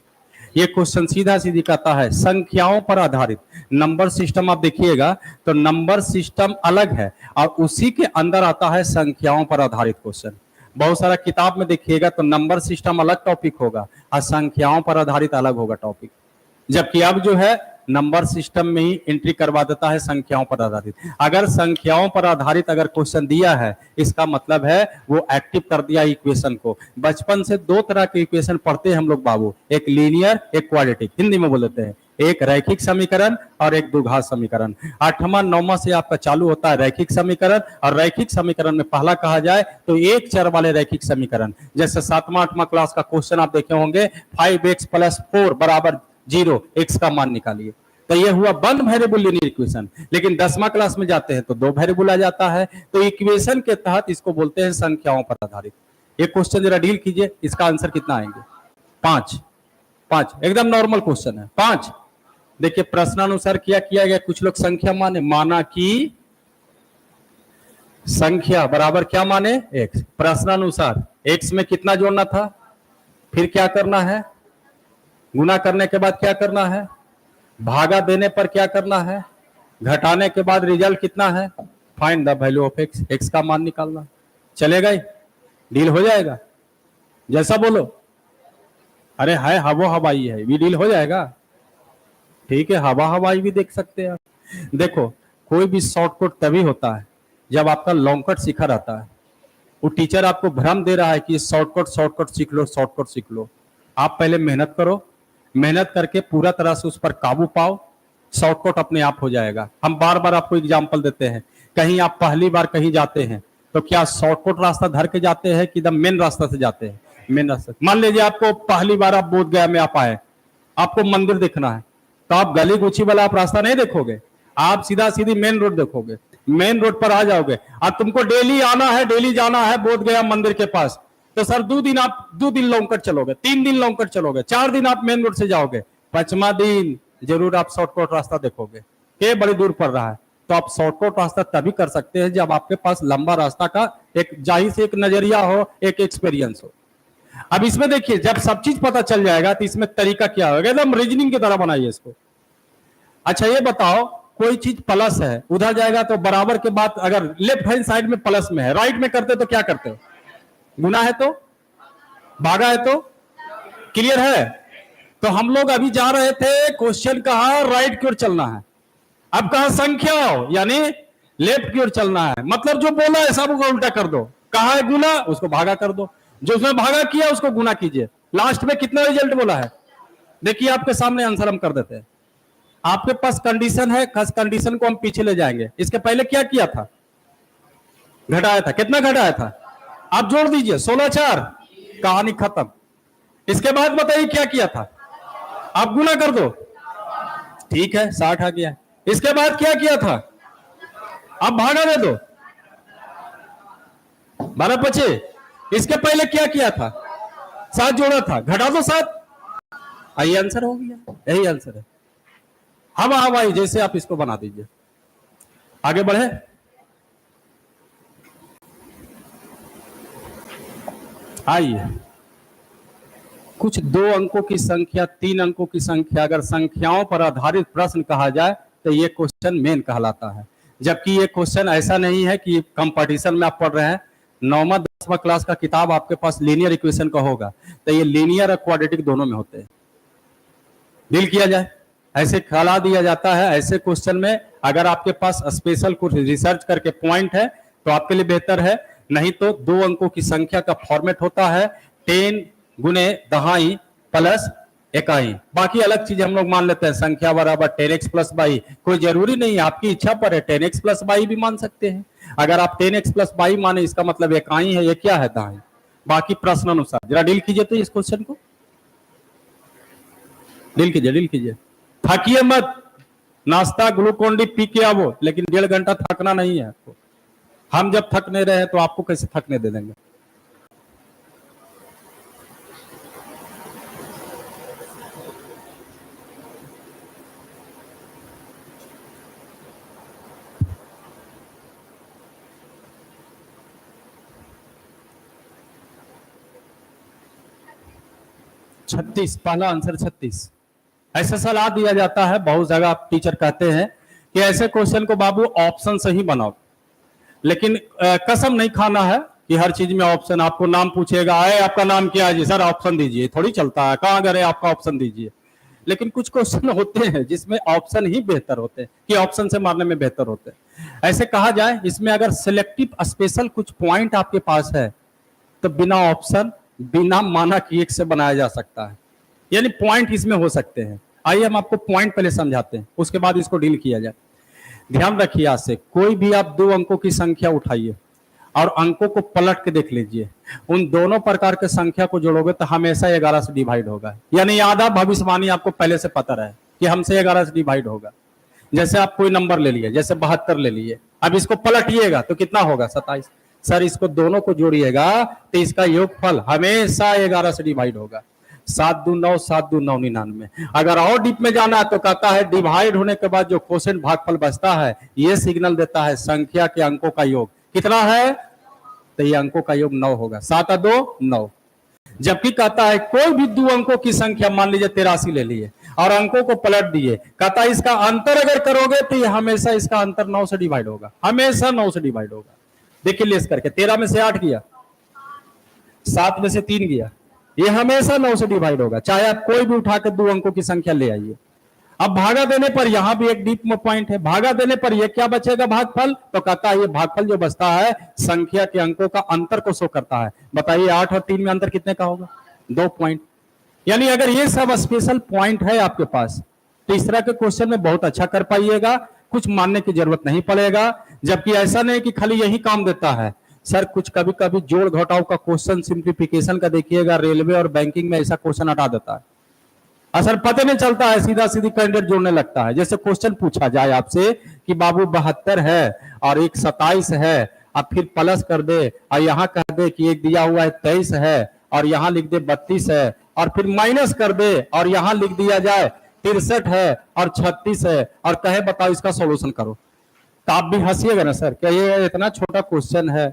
ये क्वेश्चन सीधा सीधी कहता है संख्याओं पर आधारित नंबर सिस्टम। आप देखिएगा तो नंबर सिस्टम अलग है और उसी के अंदर आता है संख्याओं पर आधारित क्वेश्चन। बहुत सारा किताब में देखिएगा तो नंबर सिस्टम अलग टॉपिक होगा और संख्याओं पर आधारित अलग होगा टॉपिक, जबकि अब जो है नंबर सिस्टम में ही एंट्री करवा देता है संख्याओं पर आधारित। अगर संख्याओं पर आधारित अगर क्वेश्चन दिया है, इसका मतलब है वो एक्टिव कर दिया इक्वेशन को। बचपन से 2 तरह के इक्वेशन पढ़ते हैं हम लोग बाबू, एक लीनियर, एक क्वाड्रेटिक, हिंदी में बोल देते हैं, एक रैखिक समीकरण और एक द्विघात समीकरण। 8वां 9वां से आपका चालू होता है रैखिक समीकरण, और रैखिक समीकरण में पहला कहा जाए तो एक चर वाले रैखिक समीकरण। जैसे 7वां 8वां क्लास का क्वेश्चन आप देखे होंगे, 5x + 4 = 0, x का मान निकालिए, तो ये हुआ 1 वेरिएबल लीनियर इक्वेशन। लेकिन 10वां क्लास में जाते हैं तो 2 वेरिएबल आ जाता है, तो इक्वेशन के तहत इसको बोलते हैं संख्याओं पर आधारित। ये क्वेश्चन जरा डील कीजिए, इसका आंसर कितना आएंगे, 5 एकदम नॉर्मल क्वेश्चन है, 5। देखिए प्रश्नानुसार क्या किया गया, कुछ लोग संख्या माना कि संख्या बराबर क्या माने, x। प्रश्नानुसार x में कितना जोड़ना था, फिर क्या करना है, गुना करने के बाद क्या करना है, भागा देने पर क्या करना है, घटाने के बाद रिजल्ट कितना है, find the value of x, x का मान निकालना। चलेगा ही, डील हो जाएगा, जैसा बोलो। अरे है हवा हवाई है, भी डील हो जाएगा, ठीक है, हवा हवाई भी देख सकते हैं आप। देखो कोई भी शॉर्टकट तभी होता है जब आपका लॉन्ग कट सीखा रहता है। वो टीचर आपको भ्रम दे रहा है कि शॉर्टकट सीख लो, शॉर्टकट सीख लो। आप पहले मेहनत करो, मेहनत करके पूरा तरह से उस पर काबू पाओ, शॉर्टकट अपने आप हो जाएगा। हम बार बार आपको एग्जांपल देते हैं, कहीं आप पहली बार कहीं जाते हैं तो क्या शॉर्टकट रास्ता धर के जाते हैं कि एकदम मेन रास्ता से जाते हैं, मेन रास्ता। मान लीजिए आपको पहली बार आप बोध गया में आप आए, आपको मंदिर देखना है, तो आप गली गुची वाला आप रास्ता नहीं देखोगे, आप सीधा सीधी मेन रोड देखोगे, मेन रोड पर आ जाओगे। अब तुमको डेली आना है, डेली जाना है बोध गया मंदिर के पास, तो सर 2 दिन लॉन्ग कट चलोगे, 3 दिन लॉन्ग कट चलोगे, 4 दिन आप मेन रोड से जाओगे, 5वां दिन जरूर आप शॉर्टकट रास्ता देखोगे, ये बड़ी दूर पड़ रहा है। तो आप शॉर्टकट रास्ता तभी कर सकते हैं जब आपके पास लंबा रास्ता का एक जाहिर से एक नजरिया हो, एक एक्सपीरियंस हो। अब इसमें देखिए जब सब चीज पता चल जाएगा तो इसमें तरीका क्या होगा, एकदम रीजनिंग की तरह बनाइए इसको। अच्छा ये बताओ, कोई चीज प्लस है, उधर जाएगा तो बराबर के बाद अगर लेफ्ट हैंड साइड में प्लस में है, राइट में करते तो क्या करते हो, गुना है तो, भागा है तो, क्लियर है। तो हम लोग अभी जा रहे थे, क्वेश्चन कहा राइट की ओर चलना है, अब कहा संख्या यानी लेफ्ट की ओर चलना है, मतलब जो बोला है सब को उल्टा कर दो। कहा है गुना, उसको भागा कर दो, जो उसमें भागा किया उसको गुना कीजिए। लास्ट में कितना रिजल्ट बोला है, देखिए आपके सामने आंसर हम कर देते हैं। आपके पास कंडीशन है, खास कंडीशन को हम पीछे ले जाएंगे। इसके पहले क्या किया था, घटाया था, कितना घटाया था, आप जोड़ दीजिए 16×4, कहानी खत्म। इसके बाद बताइए क्या किया था, आप गुना कर दो, ठीक है 60 आ गया। इसके बाद क्या किया था, आप भागा दे दो, 12 बचे। इसके पहले क्या किया था, 7 जोड़ा था, घटा दो 7, यही आंसर हो गया, यही आंसर है। हवा हवाई जैसे आप इसको बना दीजिए, आगे बढ़े। आइए, कुछ 2 अंकों की संख्या, 3 अंकों की संख्या, अगर संख्याओं पर आधारित प्रश्न कहा जाए तो ये क्वेश्चन मेन कहलाता है। जबकि ये क्वेश्चन ऐसा नहीं है कि कंपटीशन में आप पढ़ रहे हैं, 9वां 10वां क्लास का किताब आपके पास लीनियर इक्वेशन का होगा, तो ये लीनियर और क्वाड्रेटिक दोनों में होते हैं। डील किया जाए, ऐसे खिला दिया जाता है। ऐसे क्वेश्चन में अगर आपके पास स्पेशल कुछ रिसर्च करके पॉइंट है तो आपके लिए बेहतर है, नहीं तो 2 अंकों की संख्या का फॉर्मेट होता है 10 गुने दहाई प्लस इकाई। बाकी अलग चीज हम लोग मान लेते हैं, संख्या बराबर 10x प्लस बाई, कोई जरूरी नहीं है, आपकी इच्छा पर है, 10x प्लस बाई भी मान सकते हैं। अगर आप 10x प्लस बाई माने इसका मतलब इकाई है, ये क्या है दहाई। बाकी प्रश्न अनुसार जरा डील कीजिए तो इस क्वेश्चन को डील कीजिए। थकिए मत, नाश्ता ग्लूकोन डी पी के आवो, लेकिन 1.5 घंटा थकना नहीं है आपको। हम जब थक नहीं रहे तो आपको कैसे थकने दे देंगे। छत्तीस, पहला आंसर 36। ऐसा सलाह दिया जाता है, बहुत जगह टीचर कहते हैं कि ऐसे क्वेश्चन को बाबू ऑप्शन से ही बनाओ, लेकिन कसम नहीं खाना है कि हर चीज में ऑप्शन। आपको नाम पूछेगा, आए आपका नाम क्या है जी, सर ऑप्शन दीजिए, थोड़ी चलता है, कहाँ गए आपका ऑप्शन दीजिए। लेकिन कुछ क्वेश्चन होते हैं जिसमें ऑप्शन ही बेहतर होते हैं, कि ऑप्शन से मारने में बेहतर होते हैं। ऐसे कहा जाए, इसमें अगर सिलेक्टिव स्पेशल कुछ पॉइंट आपके पास है तो बिना ऑप्शन, बिना माना कि एक से बनाया जा सकता है, यानी पॉइंट इसमें हो सकते हैं। आइए हम आपको पॉइंट पहले समझाते हैं, उसके बाद इसको डील किया जाए। ध्यान रखिए, आज से कोई भी आप 2 अंकों की संख्या उठाइए और अंकों को पलट के देख लीजिए, उन दोनों प्रकार के संख्या को जोड़ोगे तो हमेशा 11 से डिवाइड होगा। यानी आधा भविष्यवाणी आपको पहले से पता रहे कि हमसे 11 से डिवाइड होगा। जैसे आप कोई नंबर ले लिए, जैसे 72 ले लिए, अब इसको पलटिएगा तो कितना होगा 27। सर इसको दोनों को जोड़िएगा तो इसका योगफल हमेशा 11 से डिवाइड होगा। 7 दूनी 9, 7 दूनी 9, 99। अगर और डीप में जाना है तो कहता है डिवाइड होने के बाद जो क्वोशिएंट भागफल बचता है, ये सिग्नल देता है संख्या के अंकों का योग कितना है, तो ये अंकों का योग 9 होगा। 7 और 2 9। जबकि कहता है कोई भी 2 अंकों की संख्या, मान लीजिए 83 ले लिए और अंकों को पलट दिए, कहता है इसका अंतर अगर करोगे तो ये हमेशा इसका अंतर 9 से डिवाइड होगा, हमेशा 9 से डिवाइड होगा। देखिए लेस करके 13 में से 8 गया, 7 में से 3 गया, ये हमेशा 9 से डिवाइड होगा, चाहे आप कोई भी उठा के 2 अंकों की संख्या ले आइए। अब भागा देने पर यहां भी एक डीप में पॉइंट है, भागा देने पर ये क्या बचेगा भागफल, तो कहता है ये भागफल जो बचता है संख्या के अंकों का अंतर को शो करता है। बताइए 8 और 3 में अंतर कितने का होगा, 2 पॉइंट। यानी अगर ये सब स्पेशल पॉइंट है आपके पास तो इस तरह के क्वेश्चन में बहुत अच्छा कर पाइएगा, कुछ मानने की जरूरत नहीं पड़ेगा। जबकि ऐसा नहीं कि खाली यही काम देता है सर, कुछ कभी कभी जोड़ घटाव का क्वेश्चन, सिंप्लीफिकेशन का देखिएगा, रेलवे और बैंकिंग में ऐसा क्वेश्चन हटा देता है, असल पता नहीं चलता है, सीधा सीधी कैंडिडेट जोड़ने लगता है। जैसे क्वेश्चन पूछा जाए आपसे कि बाबू 72 है और एक 27 है, अब फिर प्लस कर दे और यहां कह दे कि एक दिया हुआ है 23 है और यहां लिख दे 32 है, और फिर माइनस कर दे और यहां लिख दिया जाए 63 है और 36 है, और कहे बताओ इसका सोल्यूशन करो, तो आप भी हंसिएगा ना सर, क्या ये इतना छोटा क्वेश्चन है,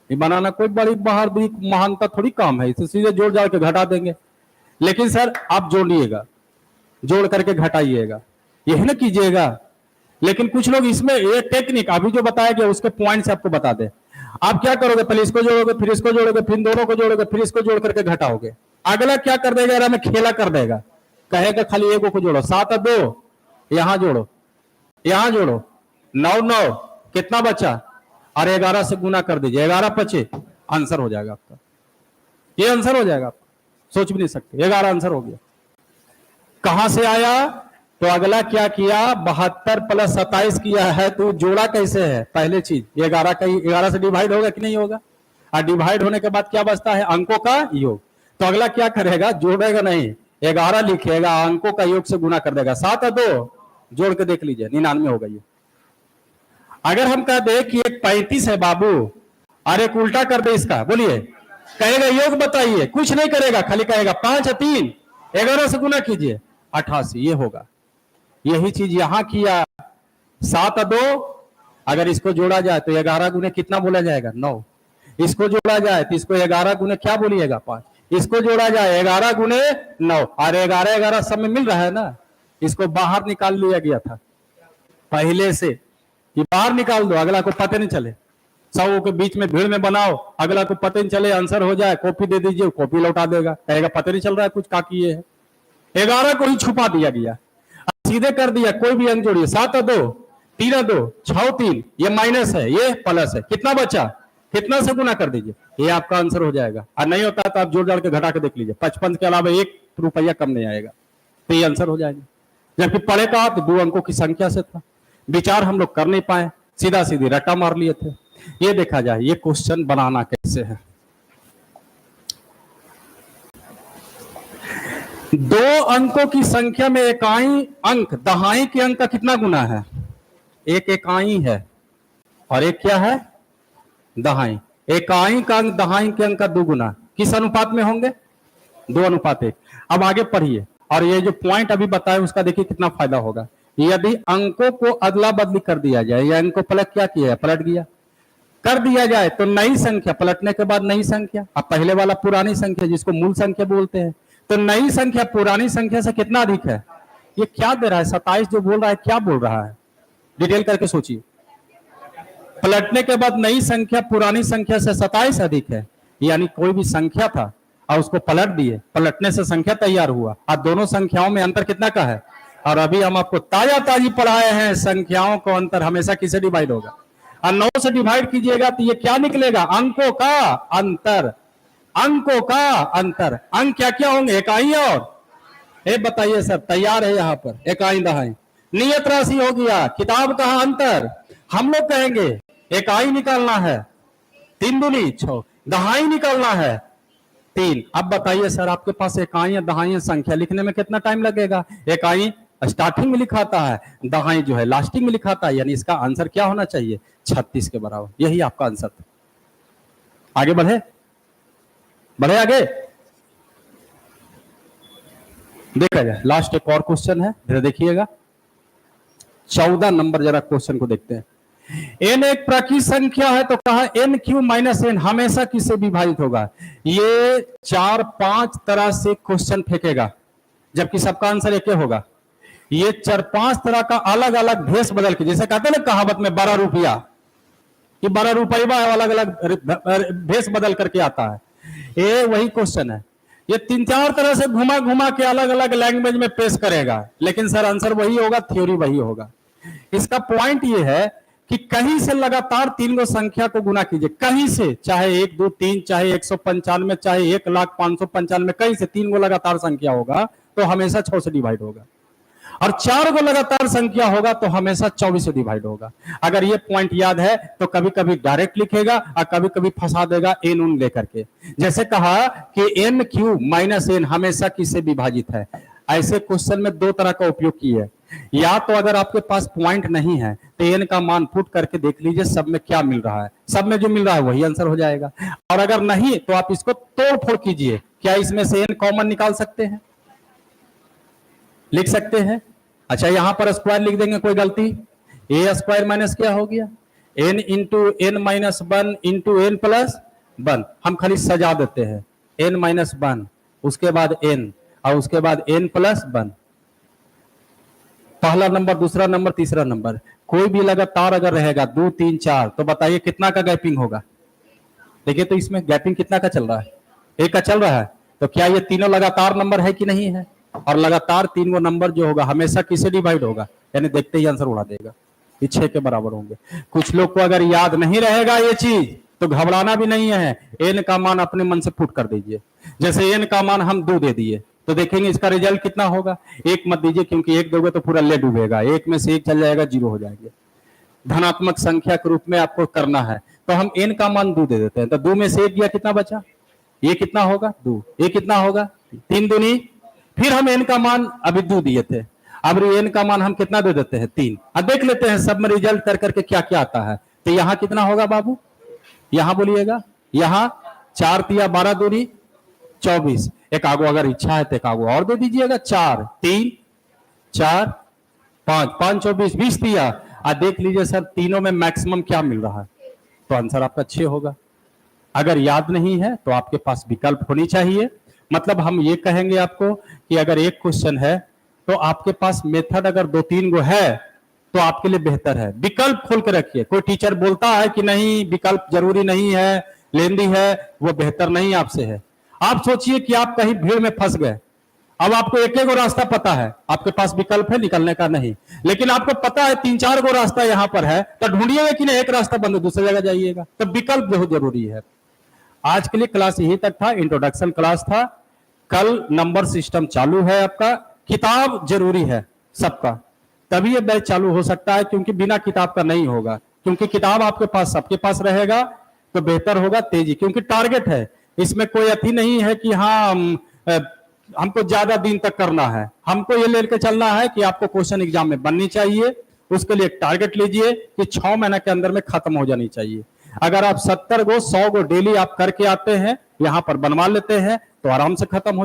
ये बनाना कोई बड़ी बाहर भी महानता थोड़ी काम है, इसे सीधे जोड़ जाड़ के घटा देंगे। लेकिन सर आप जोड़िएगा, जोड़ करके घटाइएगा, यही ना कीजिएगा। लेकिन कुछ लोग इसमें ये टेक्निक अभी जो बताया गया उसके पॉइंट से आपको बता दे। आप क्या करोगे, पहले इसको जोड़ोगे, फिर इसको जोड़ोगे, फिर दोनों को जोड़ोगे, फिर इसको जोड़ करके घटाओगे। अगला क्या कर देगा, यार हमें खेला कर देगा, कहेगा खाली एगो को जोड़ो, 7 और 2 यहां जोड़ो, यहां जोड़ो, 9 9 कितना बचा, और 11 से गुना कर दीजिए, 11 25 आंसर हो जाएगा आपका, ये आंसर हो जाएगा आपका, सोच भी नहीं सकते, 11 आंसर हो गया। कहां से आया, तो अगला क्या किया, 72 प्लस 27 किया है, तो जोड़ा कैसे है, पहले चीज 11 का, 11 से डिवाइड होगा कि नहीं होगा, और डिवाइड होने के बाद क्या बचता है, अंकों का योग। तो अगला क्या करेगा, जोड़ेगा नहीं, 11 लिखेगा, अंकों का योग से गुना कर देगा, 7 और 2 जोड़ के देख लीजिए 99 होगा ये। अगर हम कह दे कि एक 35 है बाबू और एक उल्टा कर दे इसका, बोलिए, कहेगा योग बताइए, कुछ नहीं करेगा, खाली कहेगा 5 और 3 11 से गुना कीजिए 88, ये होगा। यही चीज यहां किया, 7 और 2 अगर इसको जोड़ा जाए तो 11 गुने कितना बोला जाएगा, 9। इसको जोड़ा जाए तो इसको 11 गुने क्या बोलिएगा 5, इसको जोड़ा जाए 11 गुने 9, और 11 11 सब में मिल रहा है ना। इसको बाहर निकाल लिया गया था पहले से कि बाहर निकाल दो, अगला को पता नहीं चले, 100 के बीच में भीड़ में बनाओ, अगला को पता नहीं चले, आंसर हो जाए, कॉपी दे दीजिए, कॉपी लौटा देगा, कहेगा पता नहीं चल रहा है कुछ का किए है। 11 को ही छुपा दिया गया, सीधे कर दिया, कोई भी अंक जोड़िए, 7 और 2 3 और 2 6 3, ये माइनस है ये प्लस है, कितना बचा, कितना से गुना कर दीजिए, ये आपका आंसर हो जाएगा। और नहीं होता तो आप जोड़ जोड़ के घटा के देख लीजिए, 55 के अलावा 1 रुपया कम नहीं आएगा, तो ये आंसर हो जाएगा। जबकि पढ़े कहा तो 2 अंकों की संख्या से था, विचार हम लोग कर नहीं पाए, सीधा सीधी रट्टा मार लिए थे। ये देखा जाए ये क्वेश्चन बनाना कैसे है। 2 अंकों की संख्या में इकाई अंक दहाई के अंक का कितना गुना है, एक इकाई है और एक क्या है दहाई। इकाई का अंक दहाई के अंक का 2 गुना, किस अनुपात में होंगे, 2:1। अब आगे पढ़िए, और ये जो पॉइंट अभी बताए उसका देखिए कितना फायदा होगा। यदि अंकों को अदला बदली कर दिया जाए, या अंक को पलट क्या किया है, पलट गया कर दिया जाए, तो नई संख्या पलटने के बाद नई संख्या, अब पहले वाला पुरानी संख्या जिसको मूल संख्या बोलते हैं, तो नई संख्या पुरानी संख्या से कितना अधिक है। ये क्या दे रहा है 27 जो बोल रहा है, क्या बोल रहा है, डिटेल करके सोचिए। पलटने के बाद नई संख्या पुरानी संख्या से 27 अधिक है, यानी कोई भी संख्या था और उसको पलट दिए, पलटने से संख्या तैयार हुआ, और दोनों संख्याओं में अंतर कितना का है। और अभी हम आपको ताजा ताजी पढ़ाए हैं, संख्याओं को अंतर हमेशा किसे डिवाइड होगा, और 9 से डिवाइड कीजिएगा तो ये क्या निकलेगा, अंकों का अंतर, अंकों का अंतर। अंक क्या क्या होंगे, इकाई और ये बताइए सर, तैयार है यहाँ पर, इकाई दहाई, नियत राशि हो गया, किताब का अंतर, हम लोग कहेंगे इकाई निकालना है 3 दूनी 6, दहाई निकालना है 3। अब बताइए सर, आपके पास इकाई या दहाई संख्या लिखने में कितना टाइम लगेगा, इकाई स्टार्टिंग में लिखाता है, दहाई जो है लास्टिंग में लिखाता है, यानी इसका आंसर क्या होना चाहिए 36 के बराबर, यही आपका आंसर था। आगे बढ़े बढ़े आगे देखा जाए, लास्ट एक और क्वेश्चन है, जरा देखिएगा 14 नंबर, जरा क्वेश्चन को देखते हैं। n एक प्राकृत संख्या है तो कहा n³ माइनस n हमेशा किससे विभाजित होगा। ये 4-5 तरह से क्वेश्चन फेंकेगा, जबकि सबका आंसर एक ही होगा। ये 4-5 तरह का अलग अलग भेष बदल के, जैसे कहते हैं ना कहावत में 12 रुपया, कि 12 रुपया अलग अलग भेष बदल करके आता है, ये वही क्वेश्चन है। ये 3-4 तरह से घुमा घुमा के अलग अलग लैंग्वेज में पेश करेगा, लेकिन सर आंसर वही होगा, थ्योरी वही होगा। इसका पॉइंट ये है कि कहीं से लगातार 3 गो संख्या को गुना कीजिए, कहीं से, चाहे 1 2 3, चाहे 195, चाहे 1,05,595, कहीं से 3 गो लगातार संख्या होगा तो हमेशा 6 से डिवाइड होगा, और 4 गो लगातार संख्या होगा तो हमेशा 24 से डिवाइड होगा। अगर ये पॉइंट याद है तो कभी कभी डायरेक्ट लिखेगा और कभी कभी फंसा देगा n उन लेकर के। जैसे कहा कि n³ माइनस n हमेशा किससे विभाजित है, ऐसे क्वेश्चन में 2 तरह का उपयोग किया है। या तो अगर आपके पास पॉइंट नहीं है तो n का मान पुट करके देख लीजिए सब में क्या मिल रहा है, सब में जो मिल रहा है वही आंसर हो जाएगा। और अगर नहीं तो आप इसको तोड़ फोड़ कीजिए, क्या इसमें से n कॉमन निकाल सकते हैं, लिख सकते हैं। अच्छा यहां पर स्क्वायर लिख देंगे, कोई गलती, a स्क्वायर माइनस क्या हो गया n into n minus 1 into n plus 1, हम खाली सजा देते हैं n माइनस 1, उसके बाद n, और उसके बाद n प्लस 1, पहला नंबर, दूसरा नंबर, तीसरा नंबर, कोई भी लगातार अगर रहेगा 2 3 4 तो बताइए कितना का गैपिंग होगा। देखिए तो इसमें गैपिंग कितना का चल रहा है, 1 का चल रहा है, तो क्या ये तीनों लगातार नंबर है कि नहीं है, और लगातार 3 गो नंबर जो होगा हमेशा किससे डिवाइड होगा, यानी देखते ही आंसर उड़ा देगा, ये 6 के बराबर होंगे। कुछ लोग को अगर याद नहीं रहेगा ये चीज तो घबराना भी नहीं है, n का मान अपने मन से पुट कर दीजिए। जैसे n का मान हम 2 दे दिए तो देखेंगे इसका रिजल्ट कितना होगा, 1 मत दीजिए क्योंकि 1 दोगे तो पूरा ले डूबेगा, 1 में से 1 चल जाएगा, 0 हो जाएंगे। धनात्मक संख्या के रूप में आपको करना है तो हम n का मान 2 दे देते हैं, तो 2 में से 1 गया, कितना बचा, ये कितना होगा 2, ये कितना होगा 3 दूनी, फिर हम n का मान अभी 2 दिए थे, अब n का मान हम कितना दे देते हैं 3। अब देख लेते हैं सब में रिजल्ट कर करके क्या क्या आता है। तो यहाँ कितना होगा बाबू, यहाँ बोलिएगा, यहाँ 4 तिया 12 दूनी 24, एक आगो अगर इच्छा है तो एक आगो और दे दीजिएगा, 4 3 4 5 5 24 20 दिया। और देख लीजिए सर तीनों में मैक्सिमम क्या मिल रहा है, तो आंसर आपका 6 होगा। अगर याद नहीं है तो आपके पास विकल्प होनी चाहिए। मतलब हम ये कहेंगे आपको कि अगर एक क्वेश्चन है तो आपके पास मेथड अगर 2-3 गो है तो आपके लिए बेहतर है। विकल्प खोल के रखिए। कोई टीचर बोलता है कि नहीं विकल्प जरूरी नहीं है, लेंदी है, वो बेहतर नहीं आपसे है। आप सोचिए कि आप कहीं भीड़ में फंस गए, अब आपको एक एक रास्ता पता है, आपके पास विकल्प है निकलने का नहीं, लेकिन आपको पता है 3-4 गो रास्ता यहां पर है, तो ढूंढिएगा कि नहीं एक रास्ता बंद है, दूसरी जगह जाइएगा। तो विकल्प बहुत जरूरी है। आज के लिए क्लास यही तक था, इंट्रोडक्शन क्लास था। कल नंबर सिस्टम चालू है आपका। किताब जरूरी है सबका, तभी ये बैच चालू हो सकता है, क्योंकि बिना किताब का नहीं होगा। क्योंकि किताब आपके पास सबके पास रहेगा तो बेहतर होगा, तेजी, क्योंकि टारगेट है इसमें। कोई अति नहीं है कि हाँ हमको ज्यादा दिन तक करना है। हमको ये लेकर चलना है कि आपको क्वेश्चन एग्जाम में बननी चाहिए। उसके लिए एक टारगेट लीजिए कि 6 महीने के अंदर में खत्म हो जानी चाहिए। अगर आप 70 गो 100 गो डेली आप करके आते हैं, यहां पर बनवा लेते हैं, तो आराम से खत्म हो